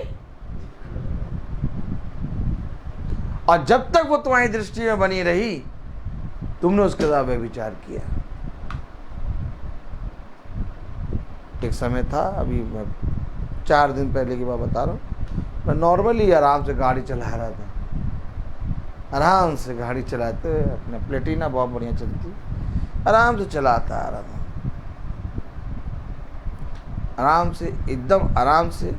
और जब तक वो तुम्हारी दृष्टि में बनी रही तुमने उसके साथ व्यभिचार किया। एक समय था, अभी मैं 4 दिन पहले की बात बता रहा हूँ, मैं नॉर्मली आराम से गाड़ी चला रहा था, आराम से गाड़ी चलाते हुए, अपने प्लेटिना बहुत बढ़िया चलती, आराम से चलाता आ रहा था, आराम से, एकदम आराम से।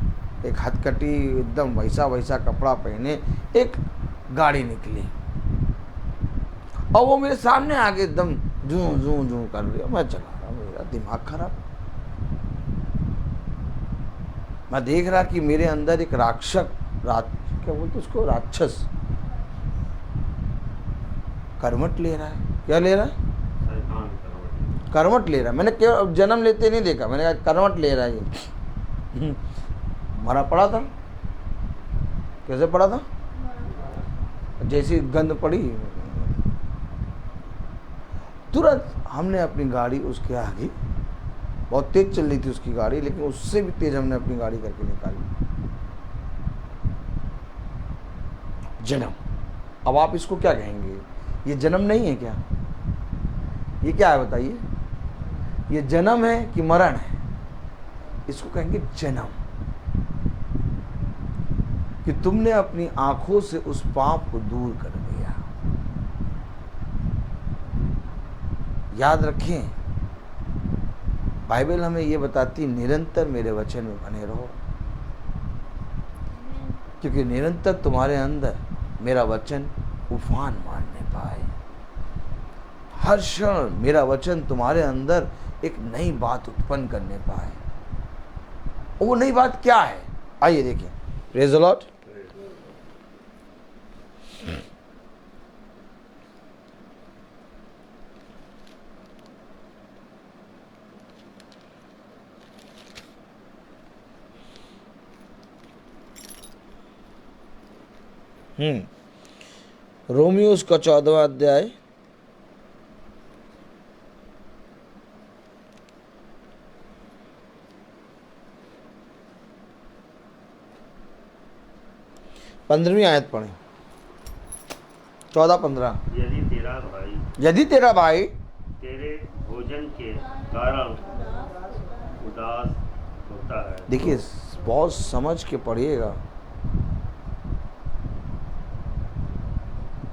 एक हथकटी एकदम वैसा कपड़ा पहने एक गाड़ी निकली और वो मेरे सामने आके एकदम जूं जूं जूं कर रही है। मैं चला रहा, मेरा दिमाग खराब। मैं देख रहा कि मेरे अंदर एक क्या बोलते उसको, राक्षस करवट ले रहा है। क्या ले रहा है? करवट ले रहा है। मैंने केवल जन्म लेते नहीं देखा, मैंने कहा करवट ले रहा है ये। मरा पड़ा था। कैसे पड़ा था? जैसी गंध पड़ी तुरंत हमने अपनी गाड़ी उसके आगे, बहुत तेज चल रही थी उसकी गाड़ी, लेकिन उससे भी तेज हमने अपनी गाड़ी करके निकाली। जन्म, अब आप इसको क्या कहेंगे? ये जन्म नहीं है क्या? ये क्या है बताइए? ये जन्म है कि मरण है? इसको कहेंगे जन्म, कि तुमने अपनी आंखों से उस पाप को दूर कर दिया। याद रखें, बाइबल हमें ये बताती, निरंतर मेरे वचन में बने रहो, क्योंकि निरंतर तुम्हारे अंदर मेरा वचन उफान मारने पाए। हर क्षण मेरा वचन तुम्हारे अंदर एक नई बात उत्पन्न करने पाए। वो नई बात क्या है? आइए देखिए। Praise the Lord. रोमियोस का 14वां अध्याय 15वीं आयत पढ़ें। 14-15। यदि तेरा भाई तेरे भोजन के कारण उदास होता है। देखिए, बहुत समझ के पढ़िएगा,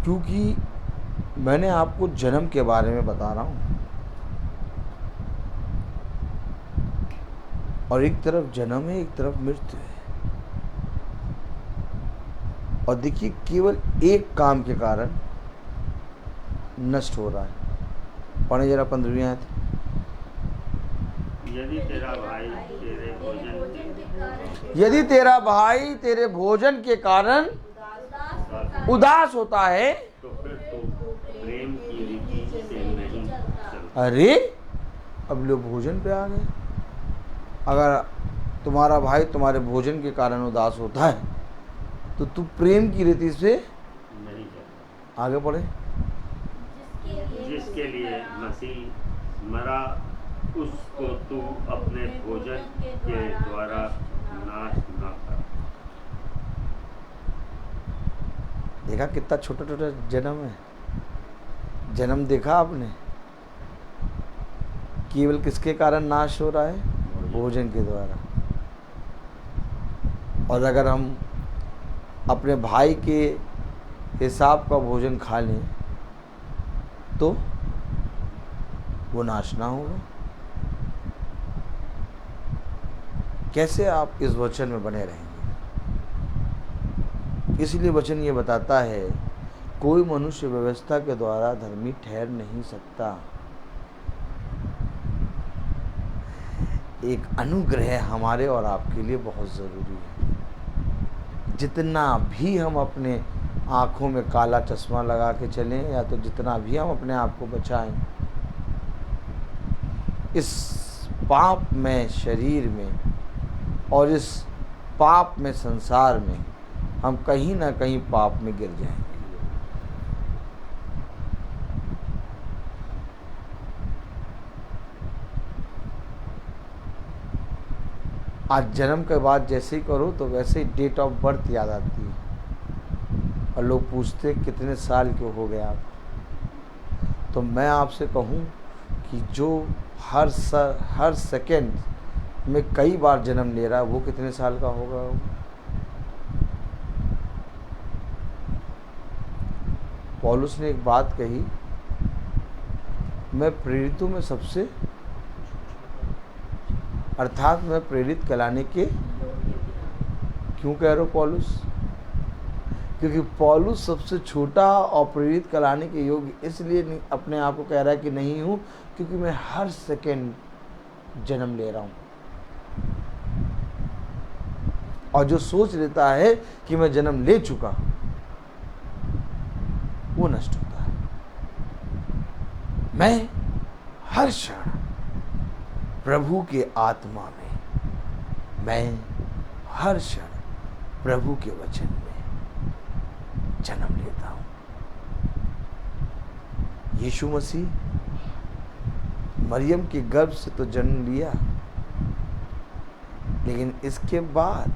क्योंकि मैंने आपको जन्म के बारे में बता रहा हूँ, और एक तरफ जन्म है, एक तरफ मृत्यु है। और देखिए, केवल एक काम के कारण नष्ट हो रहा है। पढ़े जरा 15वीं आयत। यदि तेरा भाई तेरे भोजन के कारण उदास होता है, तो फिर तो प्रेम की रीति से नहीं चलता। अरे अब लोग भोजन पे आ गए। अगर तुम्हारा भाई तुम्हारे भोजन के कारण उदास होता है तो तू प्रेम की रीति से नहीं चलता। आगे बढ़े। जिसके लिए मसीह मरा, उसको तू अपने भोजन के द्वारा नाश न कर। देखा कितना छोटा छोटा जन्म है। जन्म देखा आपने? केवल किसके कारण नाश हो रहा है? भोजन के द्वारा। और अगर हम अपने भाई के हिसाब का भोजन खा लें तो वो नाश ना होगा। कैसे आप इस वचन में बने रहेंगे? इसलिए वचन ये बताता है, कोई मनुष्य व्यवस्था के द्वारा धर्मी ठहर नहीं सकता। एक अनुग्रह हमारे और आपके लिए बहुत ज़रूरी है। जितना भी हम अपने आँखों में काला चश्मा लगा के चलें या तो जितना भी हम अपने आप को बचाएं, इस पाप में शरीर में और इस पाप में संसार में हम कहीं ना कहीं पाप में गिर जाएंगे। आज जन्म के बाद जैसे ही करो तो वैसे ही डेट ऑफ बर्थ याद आती है और लोग पूछते कितने साल के हो गए आप। तो मैं आपसे कहूँ कि जो हर सेकंड में कई बार जन्म ले रहा है वो कितने साल का होगा। पौलुस ने एक बात कही, मैं प्रेरितों में सबसे, अर्थात मैं प्रेरित कहलाने के, क्यों कह रहे हो पौलुस? क्योंकि पौलुस सबसे छोटा और प्रेरित कहलाने के योग्य इसलिए अपने आप को कह रहा है कि नहीं हूँ, क्योंकि मैं हर सेकंड जन्म ले रहा हूँ। और जो सोच लेता है कि मैं जन्म ले चुका, वो नष्ट होता है। मैं हर क्षण प्रभु के आत्मा में, मैं हर क्षण प्रभु के वचन में जन्म लेता हूं। यीशु मसीह मरियम के गर्भ से तो जन्म लिया, लेकिन इसके बाद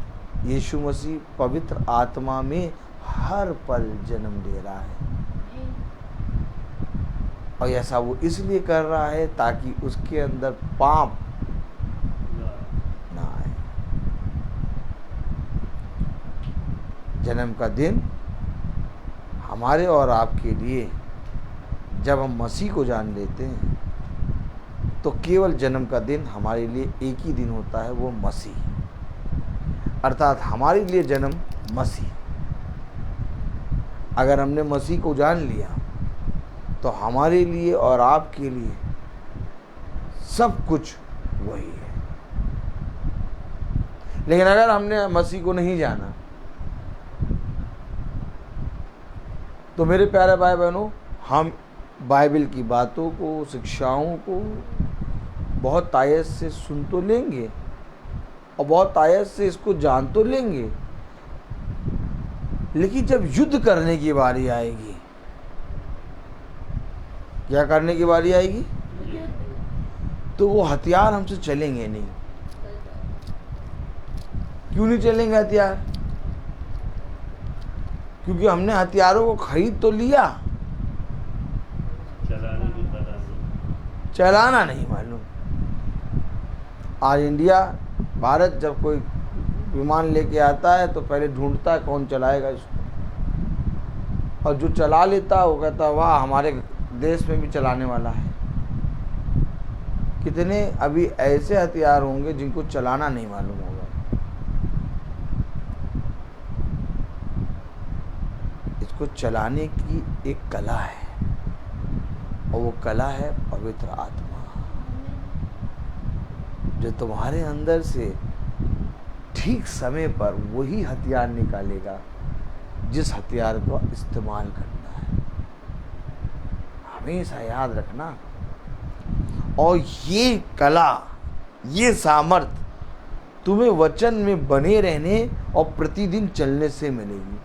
यीशु मसीह पवित्र आत्मा में हर पल जन्म ले रहा है। और ऐसा वो इसलिए कर रहा है ताकि उसके अंदर पाप ना आए। जन्म का दिन हमारे और आपके लिए, जब हम मसीह को जान लेते हैं तो केवल जन्म का दिन हमारे लिए एक ही दिन होता है, वो मसीह। अर्थात हमारे लिए जन्म मसीह। अगर हमने मसीह को जान लिया तो हमारे लिए और आपके लिए सब कुछ वही है। लेकिन अगर हमने मसीह को नहीं जाना तो मेरे प्यारे भाई बहनों, हम बाइबल की बातों को, शिक्षाओं को बहुत आयत से सुन तो लेंगे और बहुत आयत से इसको जान तो लेंगे, लेकिन जब युद्ध करने की बारी आएगी, क्या करने की बारी आएगी, तो वो हथियार हमसे चलेंगे नहीं। क्यों नहीं चलेंगे हथियार? क्योंकि हमने हथियारों को खरीद तो लिया, चलाना नहीं मालूम। आज इंडिया, भारत जब कोई विमान लेके आता है तो पहले ढूंढता है कौन चलाएगा इसको, और जो चला लेता है वो कहता है वाह, हमारे देश में भी चलाने वाला है। कितने अभी ऐसे हथियार होंगे जिनको चलाना नहीं मालूम होगा। इसको चलाने की एक कला है, और वो कला है पवित्र आत्मा, जो तुम्हारे अंदर से ठीक समय पर वही हथियार निकालेगा जिस हथियार को इस्तेमाल करना है। हमेशा याद रखना। और ये कला, ये सामर्थ तुम्हें वचन में बने रहने और प्रतिदिन चलने से मिलेगी।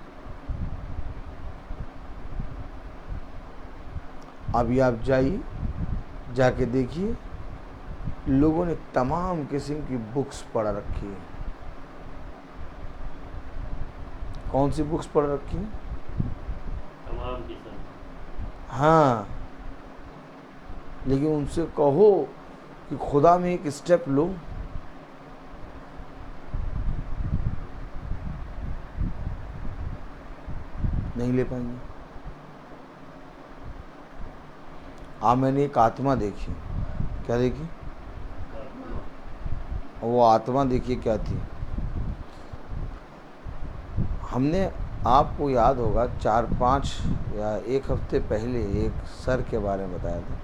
अभी आप जाइए, जाके देखिए, लोगों ने तमाम किस्म की बुक्स पढ़ रखी है। कौन सी बुक्स पढ़ रखी है? तमाम किस्म। हाँ, लेकिन उनसे कहो कि खुदा में एक स्टेप लो, नहीं ले पाएंगे। मैंने एक आत्मा देखी। क्या देखी? वो आत्मा देखिए क्या थी। हमने, आपको याद होगा, 4-5 या 1 हफ्ते पहले एक सर के बारे में बताया था,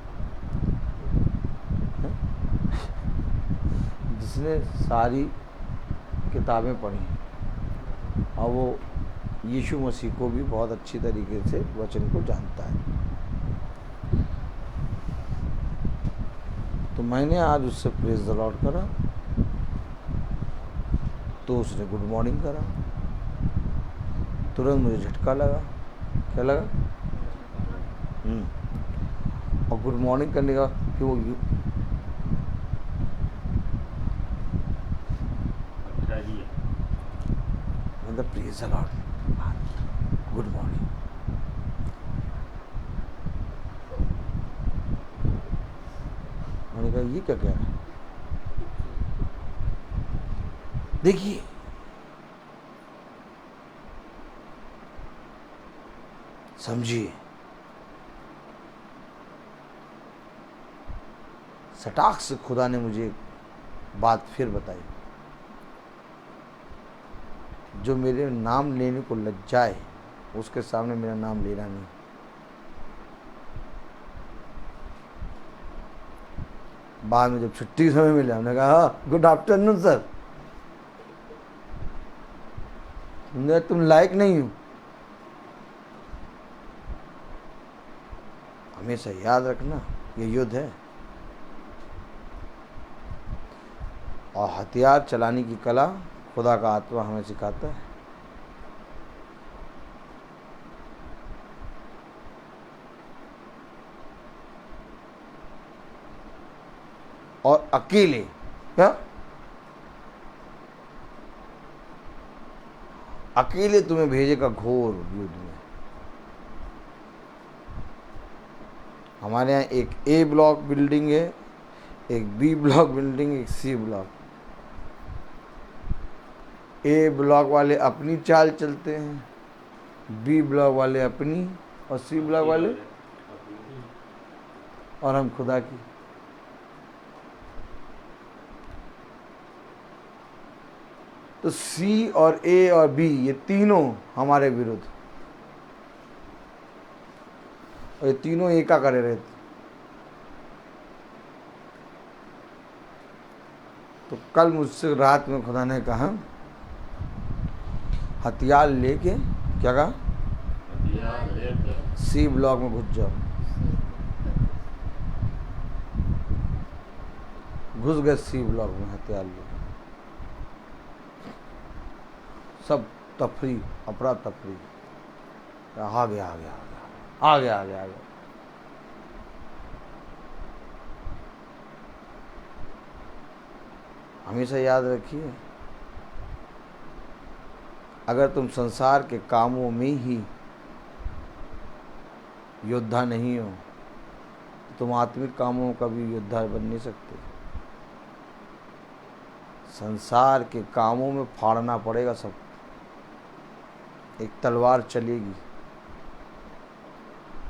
जिसने सारी किताबें पढ़ी और वो यीशु मसीह को भी बहुत अच्छी तरीके से वचन को जानता है। तो मैंने आज उससे प्रेज द लॉर्ड करा, तो उसने गुड मॉर्निंग करा, तुरंत मुझे झटका लगा। क्या लगा? और गुड मॉर्निंग करने का कि वो मतलब praise the Lord, good morning. मैंने कहा ये क्या कह रहा है? देखिए समझिए, सटाक से खुदा ने मुझे बात फिर बताई, जो मेरे नाम लेने को लज्जाए उसके सामने मेरा नाम लेना नहीं। बाद में जब छुट्टी के समय मिला, हमने कहा गुड आफ्टरनून सर, तुम लायक नहीं हो। हमेशा याद रखना ये युद्ध है, और हथियार चलाने की कला खुदा का आत्मा हमें सिखाता है। और अकेले क्या? अकेले तुम्हें भेजेगा घोर युद्ध में। हमारे यहाँ एक ए ब्लॉक बिल्डिंग है, एक बी ब्लॉक बिल्डिंग, एक सी ब्लॉक। ए ब्लॉक वाले अपनी चाल चलते हैं, बी ब्लॉक वाले अपनी, और सी ब्लॉक वाले, और हम खुदा की। तो सी और ए और बी ये तीनों हमारे विरुद्ध, और ये तीनों एका करे रहते। तो कल मुझसे रात में खुदा ने कहा हथियार लेके, क्या कहा? हथियार लेकर सी ब्लॉक में घुस जाओ। घुस गए सी ब्लॉक में हथियार लेके। सब तफरी, अफरा तफरी, आ गया आ गया आ गया आ गया आ गया। हमेशा याद रखिए, अगर तुम संसार के कामों में ही योद्धा नहीं हो, तो तुम आत्मिक कामों का भी योद्धा बन नहीं सकते। संसार के कामों में फाड़ना पड़ेगा सब, एक तलवार चलेगी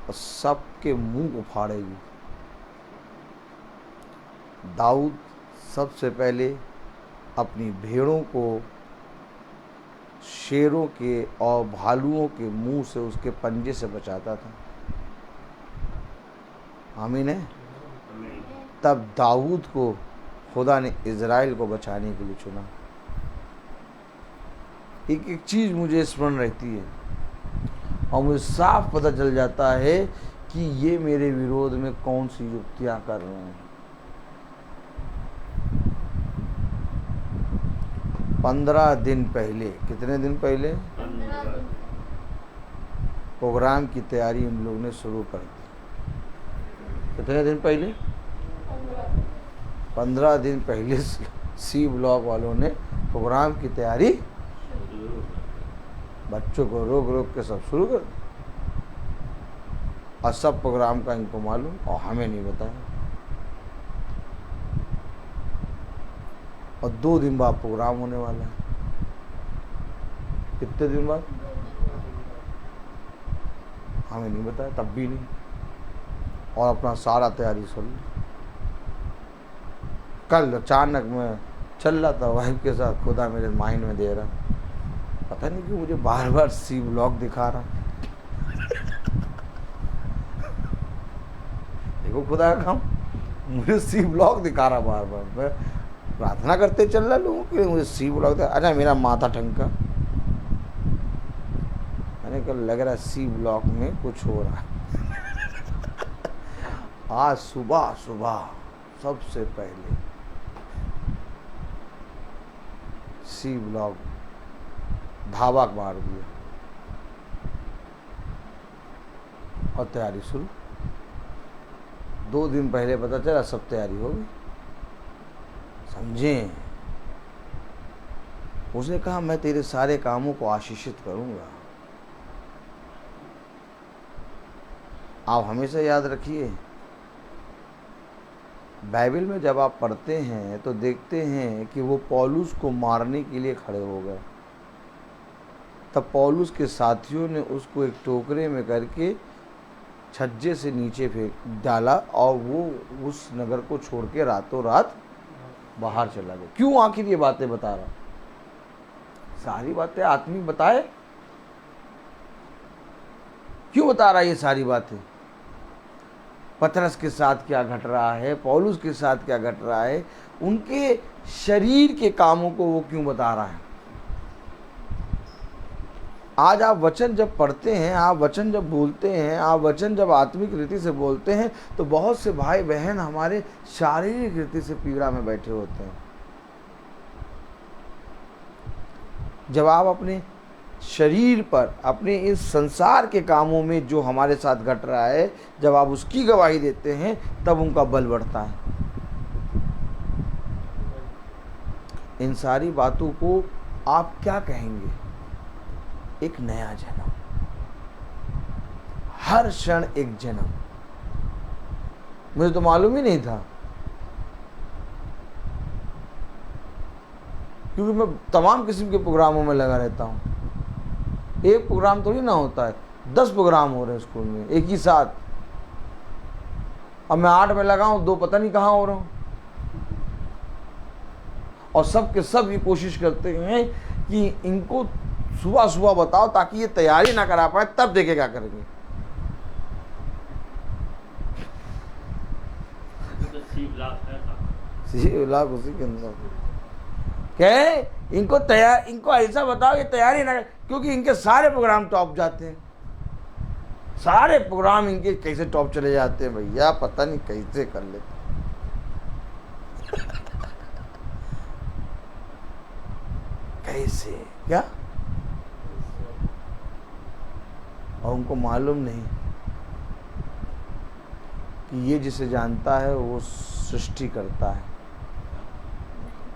और सबके मुंह को फाड़ेगी। दाऊद सबसे पहले अपनी भेड़ों को शेरों के और भालुओं के मुंह से, उसके पंजे से बचाता था। आमीन है। तब दाऊद को खुदा ने इज़राइल को बचाने के लिए चुना। एक एक चीज़ मुझे स्मरण रहती है, और मुझे साफ पता चल जाता है कि ये मेरे विरोध में कौन सी युक्तियां कर रहे हैं। 15 दिन पहले, कितने दिन पहले? 15 दिन। प्रोग्राम की तैयारी उन लोगों ने शुरू कर दी। कितने दिन पहले? 15 दिन पहले सी ब्लॉक वालों ने प्रोग्राम की तैयारी, बच्चों को रोक रोक के सब शुरू कर दी, और सब प्रोग्राम का इनको मालूम और हमें नहीं बताया। और 2 दिन बाद प्रोग्राम होने वाला है। कितने दिन बाद? हमें नहीं बताया, तब भी नहीं, और अपना सारा तैयारी सुन ली। कल अचानक मैं चल रहा था वाइफ के साथ, खुदा मेरे माइंड में दे रहा, पता नहीं क्यों मुझे बार बार सी ब्लॉक दिखा रहा। देखो खुदा का काम, मुझे सी ब्लॉक दिखा रहा बार बार। मैं प्रार्थना करते चल रहा लोगों के लिए, मुझे सी ब्लॉक दिखा। अच्छा मेरा माथा ठंका, मैंने कहा लग रहा है सी ब्लॉक में कुछ हो रहा है। आज सुबह सुबह सबसे पहले सी ब्लॉक धावा मार दिया और तैयारी शुरू। 2 दिन पहले पता चला सब तैयारी हो गई, समझे। उसने कहा मैं तेरे सारे कामों को आशीषित करूंगा। आप हमेशा याद रखिए, बाइबल में जब आप पढ़ते हैं तो देखते हैं कि वो पौलुस को मारने के लिए खड़े हो गए। तब पौलुस के साथियों ने उसको एक टोकरे में करके छज्जे से नीचे फेंक डाला और वो उस नगर को छोड़ के रातों रात बाहर चला गया। क्यों आखिर ये बातें बता रहा? सारी बातें आत्मिक बताए, क्यों बता रहा ये सारी बातें? पतरस के साथ क्या घट रहा है, पौलुस के साथ क्या घट रहा है, उनके शरीर के कामों को वो क्यों बता रहा है? आज आप वचन जब पढ़ते हैं, आप वचन जब बोलते हैं, आप वचन जब आत्मिक रीति से बोलते हैं तो बहुत से भाई बहन हमारे शारीरिक रीति से पीड़ा में बैठे होते हैं। जब आप अपने शरीर पर, अपने इस संसार के कामों में जो हमारे साथ घट रहा है, जब आप उसकी गवाही देते हैं तब उनका बल बढ़ता है। इन सारी बातों को आप क्या कहेंगे? एक नया जन्म, हर क्षण एक जन्म। मुझे तो मालूम ही नहीं था, क्योंकि मैं तमाम किस्म के प्रोग्रामों में लगा रहता हूँ। एक प्रोग्राम थोड़ी ना होता है, 10 प्रोग्राम हो रहे हैं स्कूल में एक ही साथ। अब मैं 8 में लगा हूँ, 2 पता नहीं कहाँ हो रहा हूँ। और सब के सब ये कोशिश करते हैं कि इनको सुबह सुबह बताओ ताकि ये तैयारी ना करा पाए, तब देखे क्या करेंगे। सी ब्लॉक उसी के अंदर कहे इनको ऐसा बताओ ये तैयारी ना, क्योंकि इनके सारे प्रोग्राम टॉप जाते हैं। सारे प्रोग्राम इनके कैसे टॉप चले जाते हैं भैया, पता नहीं कैसे कर लेते। कैसे क्या? और उनको मालूम नहीं कि ये जिसे जानता है वो सृष्टि करता है।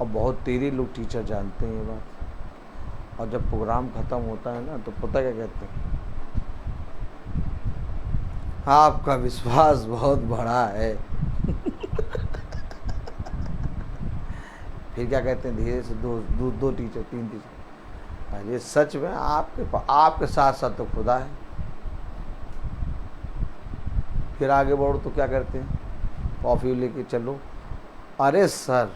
और बहुत तेरे लोग टीचर जानते हैं ये बात। और जब प्रोग्राम ख़त्म होता है ना तो पता क्या कहते हैं? आपका विश्वास बहुत बड़ा है। फिर क्या कहते हैं? धीरे से दो टीचर, 3 टीचर। अरे सच में आपके साथ साथ तो खुदा है। फिर आगे बढ़ो तो क्या करते हैं? कॉफ़ी लेके चलो। अरे सर,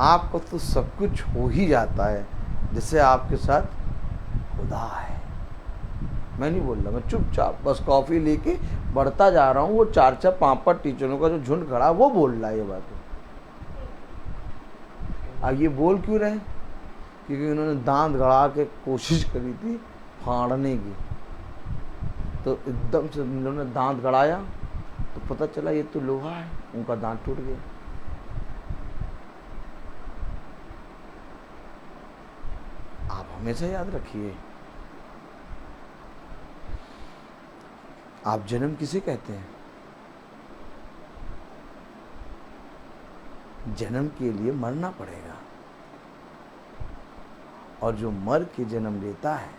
आपको तो सब कुछ हो ही जाता है जिससे आपके साथ खुदा है। मैं नहीं बोल रहा, मैं चुपचाप बस कॉफ़ी लेके बढ़ता जा रहा हूँ। वो 4-4, 5-5 टीचरों का जो झुंड खड़ा वो बोल रहा है ये बात। अब ये बोल क्यों रहे? क्योंकि उन्होंने दांत गड़ा के कोशिश करी थी फाड़ने की, तो एकदम से उन्होंने दांत गड़ाया तो पता चला ये तो लोहा है, उनका दांत टूट गया। आप हमेशा याद रखिए, आप जन्म किसे कहते हैं? जन्म के लिए मरना पड़ेगा, और जो मर के जन्म लेता है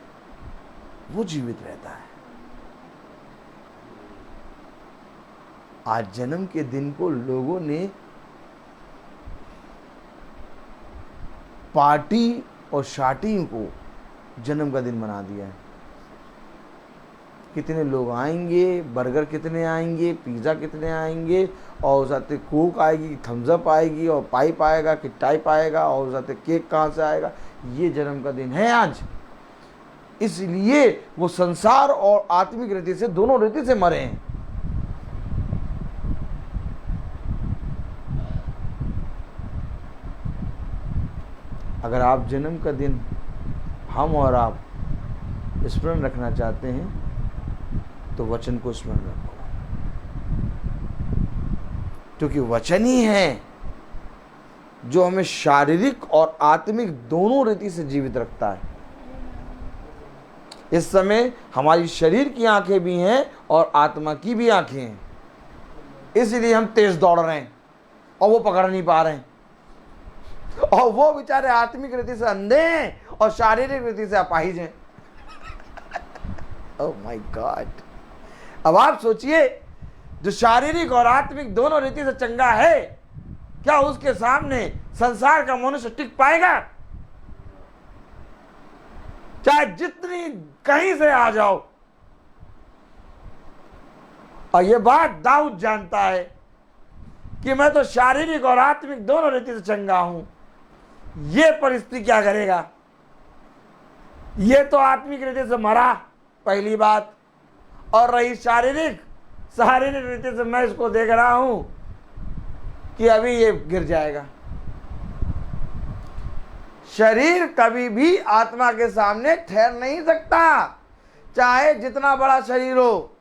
वो जीवित रहता है। आज जन्म के दिन को लोगों ने पार्टी और शाटी को जन्म का दिन बना दिया है। कितने लोग आएंगे, बर्गर कितने आएंगे, पिज़्ज़ा कितने आएंगे, और साथ कोक आएगी, थम्स अप आएगी, और पाइप आएगा कि टाइप आएगा, और साथ केक कहाँ से आएगा। ये जन्म का दिन है आज। इसलिए वो संसार और आत्मिक रीति से, दोनों रीति से मरे हैं। अगर आप जन्म का दिन, हम और आप स्मरण रखना चाहते हैं तो वचन को स्मरण रखो, क्योंकि वचन ही है जो हमें शारीरिक और आत्मिक दोनों रीति से जीवित रखता है। इस समय हमारी शरीर की आंखें भी हैं और आत्मा की भी आंखें हैं, इसलिए हम तेज दौड़ रहे हैं और वो पकड़ नहीं पा रहे हैं, और वो बेचारे आत्मिक रीति से अंधे हैं और शारीरिक रीति से अपाहिज हैं। Oh my God. अब आप सोचिए, जो शारीरिक और आत्मिक दोनों रीति से चंगा है, क्या उसके सामने संसार का मनुष्य टिक पाएगा? चाहे जितनी कहीं से आ जाओ। और ये बात दाऊद जानता है कि मैं तो शारीरिक और आत्मिक दोनों रीति से चंगा हूं। ये परिस्थिति क्या करेगा? ये तो आत्मिक रीति से मरा, पहली बात, और रही शारीरिक रीति से मैं इसको देख रहा हूं कि अभी ये गिर जाएगा। शरीर कभी भी आत्मा के सामने ठहर नहीं सकता, चाहे जितना बड़ा शरीर हो।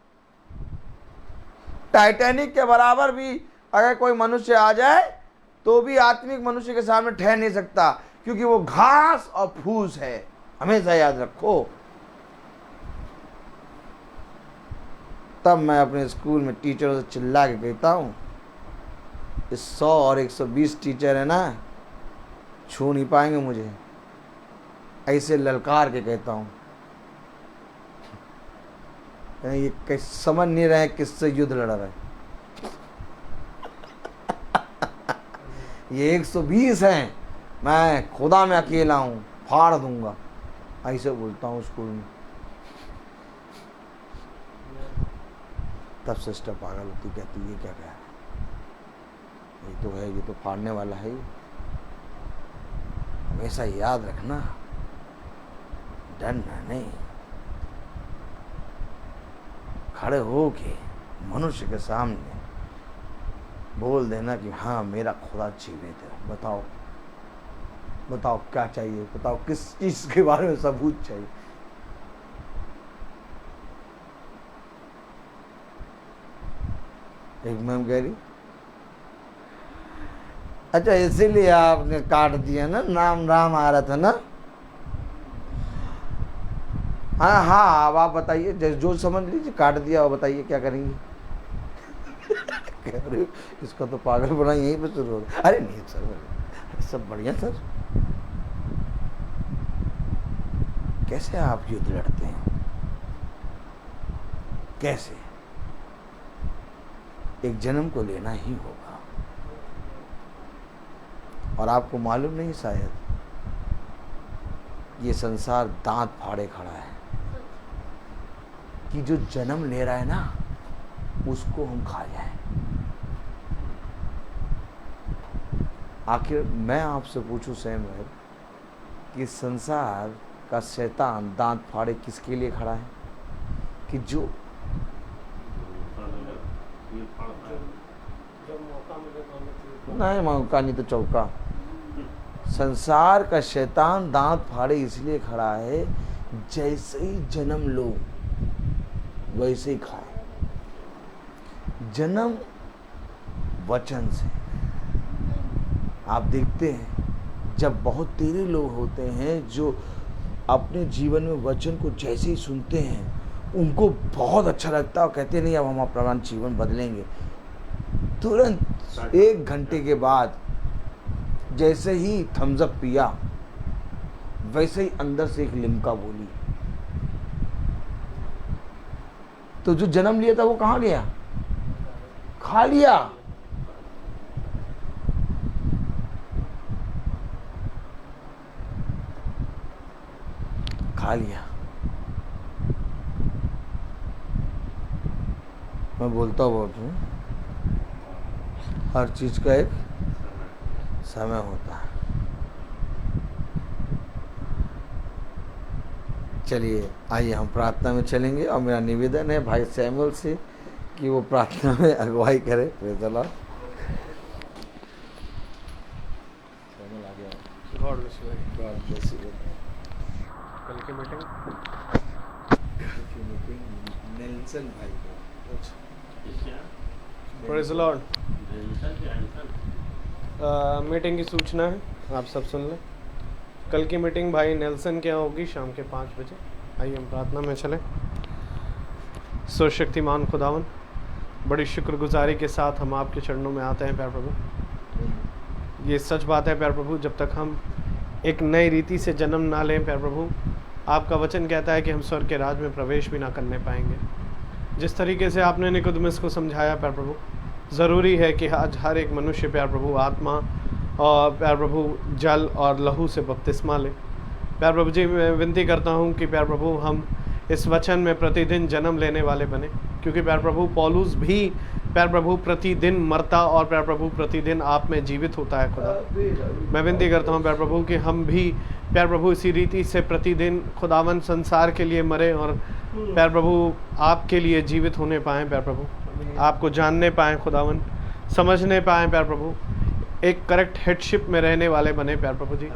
टाइटैनिक के बराबर भी अगर कोई मनुष्य आ जाए तो भी आत्मिक मनुष्य के सामने ठहर नहीं सकता, क्योंकि वो घास और फूस है। हमेशा याद रखो। तब मैं अपने स्कूल में टीचरों से चिल्ला के कहता हूँ, इस 100 और 120 टीचर है ना, छू नहीं पाएंगे मुझे। ऐसे ललकार के कहता हूँ। ये समझ नहीं रहे किससे युद्ध लड़ रहे। ये 120 हैं, मैं खुदा में अकेला हूँ, फाड़ दूंगा। ऐसे बोलता हूँ स्कूल में। तब सिस्टर पागल होती, कहती ये क्या कहा, ये तो है, ये तो फाड़ने वाला है। हमेशा याद रखना, डरना नहीं, खड़े हो के मनुष्य के सामने बोल देना कि हाँ मेरा खुदा जीवित है। बताओ बताओ क्या चाहिए, बताओ किस चीज के बारे में सबूत चाहिए। एक मैम कह रही, अच्छा इसीलिए आपने काट दिया ना, नाम राम आ रहा था ना। हाँ हाँ, अब आप बताइए, जो समझ लीजिए, काट दिया और बताइए क्या करेंगे। कह रहे इसका तो पागल बना यहीं पे शुरू हो गया। अरे नहीं सर, सब बढ़िया सर। कैसे आप युद्ध लड़ते हैं? कैसे? एक जन्म को लेना ही होगा। और आपको मालूम नहीं शायद, ये संसार दांत फाड़े खड़ा है कि जो जन्म ले रहा है ना, उसको हम खा जाए। आखिर मैं आपसे पूछूं सैमुअल, कि संसार का शैतान दांत फाड़े किसके लिए खड़ा है? कि जो नहीं मौका नहीं तो चौका। संसार का शैतान दांत फाड़े इसलिए खड़ा है, जैसे ही जन्म लो वैसे ही खाए। जन्म वचन से। आप देखते हैं जब बहुत तेरे लोग होते हैं जो अपने जीवन में वचन को जैसे ही सुनते हैं उनको बहुत अच्छा लगता है और कहते नहीं अब हम अपना जीवन बदलेंगे। तुरंत 1 घंटे के बाद जैसे ही थम्स अप पिया वैसे ही अंदर से एक लिम्का बोली। तो जो जन्म लिया था वो कहाँ गया? खा लिया। खा लिया। मैं बोलता बहुत हूँ, हर चीज का एक समय होता है। चलिए आइए हम प्रार्थना में चलेंगे और मेरा निवेदन है भाई सैमुअल से कि वो प्रार्थना में अगुवाई करे। Praise the Lord. सैमुअल आ गया। God bless you. God bless you. कल की मीटिंग की मीटिंग नेल्सन भाई को। Praise the Lord. Tension meeting की सूचना है, आप सब सुन लें। कल की मीटिंग भाई नेल्सन के यहाँ होगी शाम के 5 बजे। आइए हम प्रार्थना में चलें। सर्वशक्तिमान खुदावन, बड़ी शुक्रगुजारी के साथ हम आपके चरणों में आते हैं प्यार प्रभु। ये सच बात है प्यार प्रभु, जब तक हम एक नई रीति से जन्म ना लें प्यार प्रभु, आपका वचन कहता है कि हम स्वर्ग के राज में प्रवेश भी ना करने पाएंगे। जिस तरीके से आपने निकोदेमुस को समझाया प्यार प्रभु, ज़रूरी है कि आज हर एक मनुष्य प्यार प्रभु आत्मा और प्यार प्रभु जल और लहू से बपतिस्मा ले। प्यार प्रभु जी, मैं विनती करता हूँ कि प्यार प्रभु हम इस वचन में प्रतिदिन जन्म लेने वाले बने, क्योंकि प्यार प्रभु पौलुस भी प्यार प्रभु प्रतिदिन मरता और प्यार प्रभु प्रतिदिन आप में जीवित होता है खुदा। मैं विनती करता हूँ प्यार प्रभु कि हम भी प्यार प्रभु इसी रीति से प्रतिदिन खुदावन संसार के लिए मरे और प्यार प्रभु आपके लिए जीवित होने पाएँ प्यार प्रभु, आपको जानने पाएँ खुदावन, समझने पाएँ प्यार प्रभु, एक करेक्ट हेडशिप में रहने वाले बने प्यार प्रभु जी।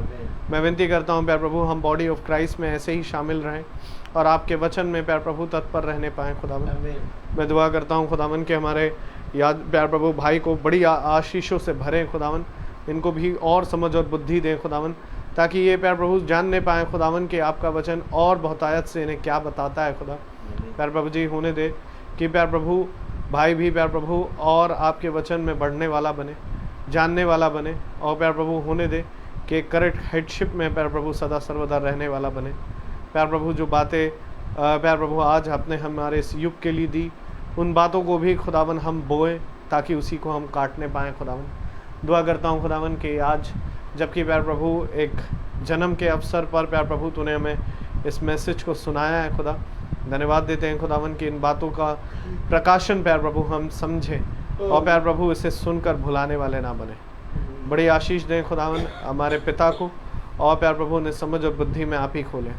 मैं विनती करता हूँ प्यार प्रभु हम बॉडी ऑफ क्राइस्ट में ऐसे ही शामिल रहें और आपके वचन में प्यार प्रभु तत्पर रहने पाएँ खुदावन। मैं दुआ करता हूँ खुदावन के हमारे याद प्यार प्रभु भाई को बड़ी आशीषों से भरें खुदावन, इनको भी और समझ और बुद्धि दें खुदावन, ताकि ये प्यार प्रभु जानने पाएँ खुदावन कि आपका वचन और बहुतायत से इन्हें क्या बताता है खुदा। प्यार प्रभु जी होने दे कि प्यार प्रभु भाई भी प्यार प्रभु और आपके वचन में बढ़ने वाला बने, जानने वाला बने, और प्यार प्रभु होने दे कि करेक्ट हेडशिप में प्यार प्रभु सदा सर्वदा रहने वाला बने। प्यार प्रभु जो बातें प्यार प्रभु आज आपने हमारे इस युग के लिए दी, उन बातों को भी खुदावन हम बोएं ताकि उसी को हम काटने पाएँ खुदावन। दुआ करता हूँ खुदावन कि आज जबकि प्यार प्रभु एक जन्म के अवसर पर प्यार प्रभु तूने हमें इस मैसेज को सुनाया है खुदा, धन्यवाद देते हैं खुदावन कि इन बातों का प्रकाशन प्यार प्रभु हम समझें और प्यार प्रभु इसे सुनकर भुलाने वाले ना बने। बड़ी आशीष दें खुदावन हमारे पिता को, और प्यार प्रभु ने समझ और बुद्धि में आप ही खोलें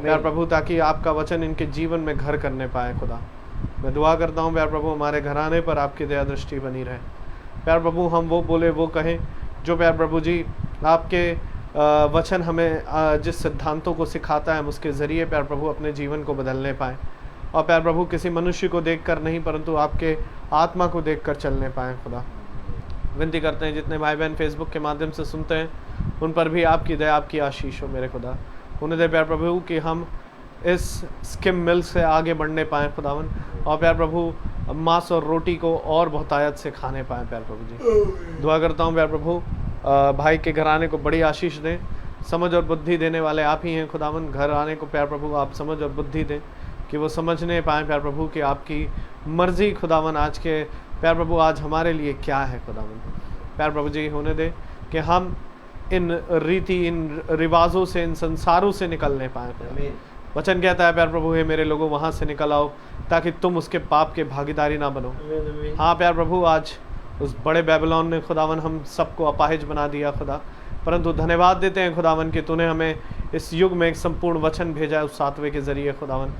प्यार प्रभु, ताकि आपका वचन इनके जीवन में घर करने पाए खुदा। मैं दुआ करता हूँ प्यार प्रभु हमारे घराने पर आपकी दया दृष्टि बनी रहे प्यार प्रभु, हम वो बोले वो कहें जो प्यार प्रभु जी आपके वचन हमें जिस सिद्धांतों को सिखाता है हम उसके ज़रिए प्यार प्रभु अपने जीवन को बदलने पाएँ, और प्यार प्रभु किसी मनुष्य को देखकर नहीं परंतु आपके आत्मा को देखकर चलने पाएँ खुदा। विनती करते हैं जितने भाई बहन फेसबुक के माध्यम से सुनते हैं उन पर भी आपकी दया आपकी आशीष हो मेरे खुदा। उन्हें दे प्यार प्रभु कि हम इस स्किम मिल्क से आगे बढ़ने पाएँ खुदावन, और प्यार प्रभु मांस और रोटी को और बहुतायत से खाने पाएँ प्यार प्रभु जी। दुआ करता हूँ प्यार प्रभु भाई के घराने को बड़ी आशीष दें, समझ और बुद्धि देने वाले आप ही हैं खुदावन। घर आने को प्यार प्रभु आप समझ और बुद्धि दें कि वो समझने पाएँ प्यार प्रभु कि आपकी मर्ज़ी खुदावन आज के प्यार प्रभु आज हमारे लिए क्या है खुदावन। प्यार प्रभु जी होने दे कि हम इन रीति इन रिवाजों से इन संसारों से निकलने पाएँ। वचन कहता है प्यार प्रभु हे मेरे लोगों वहाँ से निकल आओ ताकि तुम उसके पाप के भागीदारी ना बनो। हाँ प्यार प्रभु आज उस बड़े बेबीलोन ने खुदावन हम सबको अपाहिज बना दिया खुदा, परंतु धन्यवाद देते हैं खुदावन कि तूने हमें इस युग में एक संपूर्ण वचन भेजा है उस 7वें के ज़रिए खुदावन,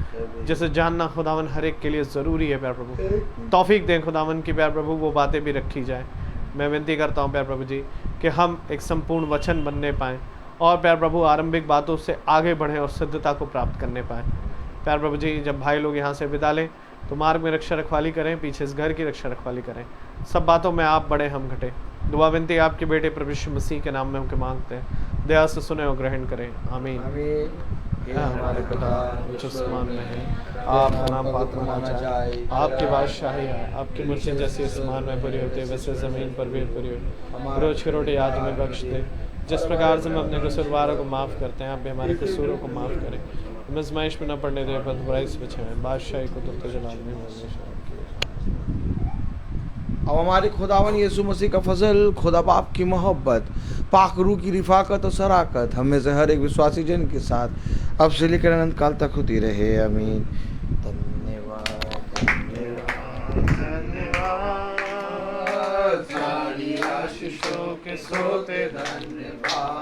जिसे जानना खुदावन हर एक के लिए ज़रूरी है प्यार प्रभु। तौफीक दें खुदावन कि प्यार प्रभु वो बातें भी रखी जाए। मैं विनती करता हूँ प्यार प्रभु जी कि हम एक संपूर्ण वचन बनने पाएँ और प्यार प्रभु आरंभिक बातों से आगे बढ़ें और सिद्धता को प्राप्त करने पाएँ। प्यार प्रभु जी जब भाई लोग यहाँ से विदा लें तो मार्ग में रक्षा रखवाली करें, पीछे इस घर की रक्षा रखवाली करें, सब बातों में आप बढ़े हम घटे। दुआ विनती आपके बेटे प्रभु यीशु मसीह के नाम में उनके मांगते हैं, दया से सुने और ग्रहण करें, आमीन। हमारे पिता जो आसमान में है, आपका नाम पाक माना जाए, आपकी बादशाही आए, आपकी मर्जी जैसी आसमान में पूरी होती है वैसे ज़मीन पर भी पूरी हो। रोज की रोटी आज हमें बख्श दे, जिस प्रकार से हम अपने कसूरवारों को माफ़ करते हैं आप भी हमारे कसूरों को माफ़ करें, हमें आज़माइश में न पड़ने दें पर बुराई से बचाएं, बादशाही को तो जलाल में हमेशा। अब हमारे खुदावन यीशु मसीह का फजल, खुदा बाप की मोहब्बत, पाक रूह की रिफाकत और शराकत हमें से हर एक विश्वासी जन के साथ अब से लेकर अनंत काल तक होती रहे, आमीन। धन्यवाद सारी आशीषों के सोते धन्यवाद।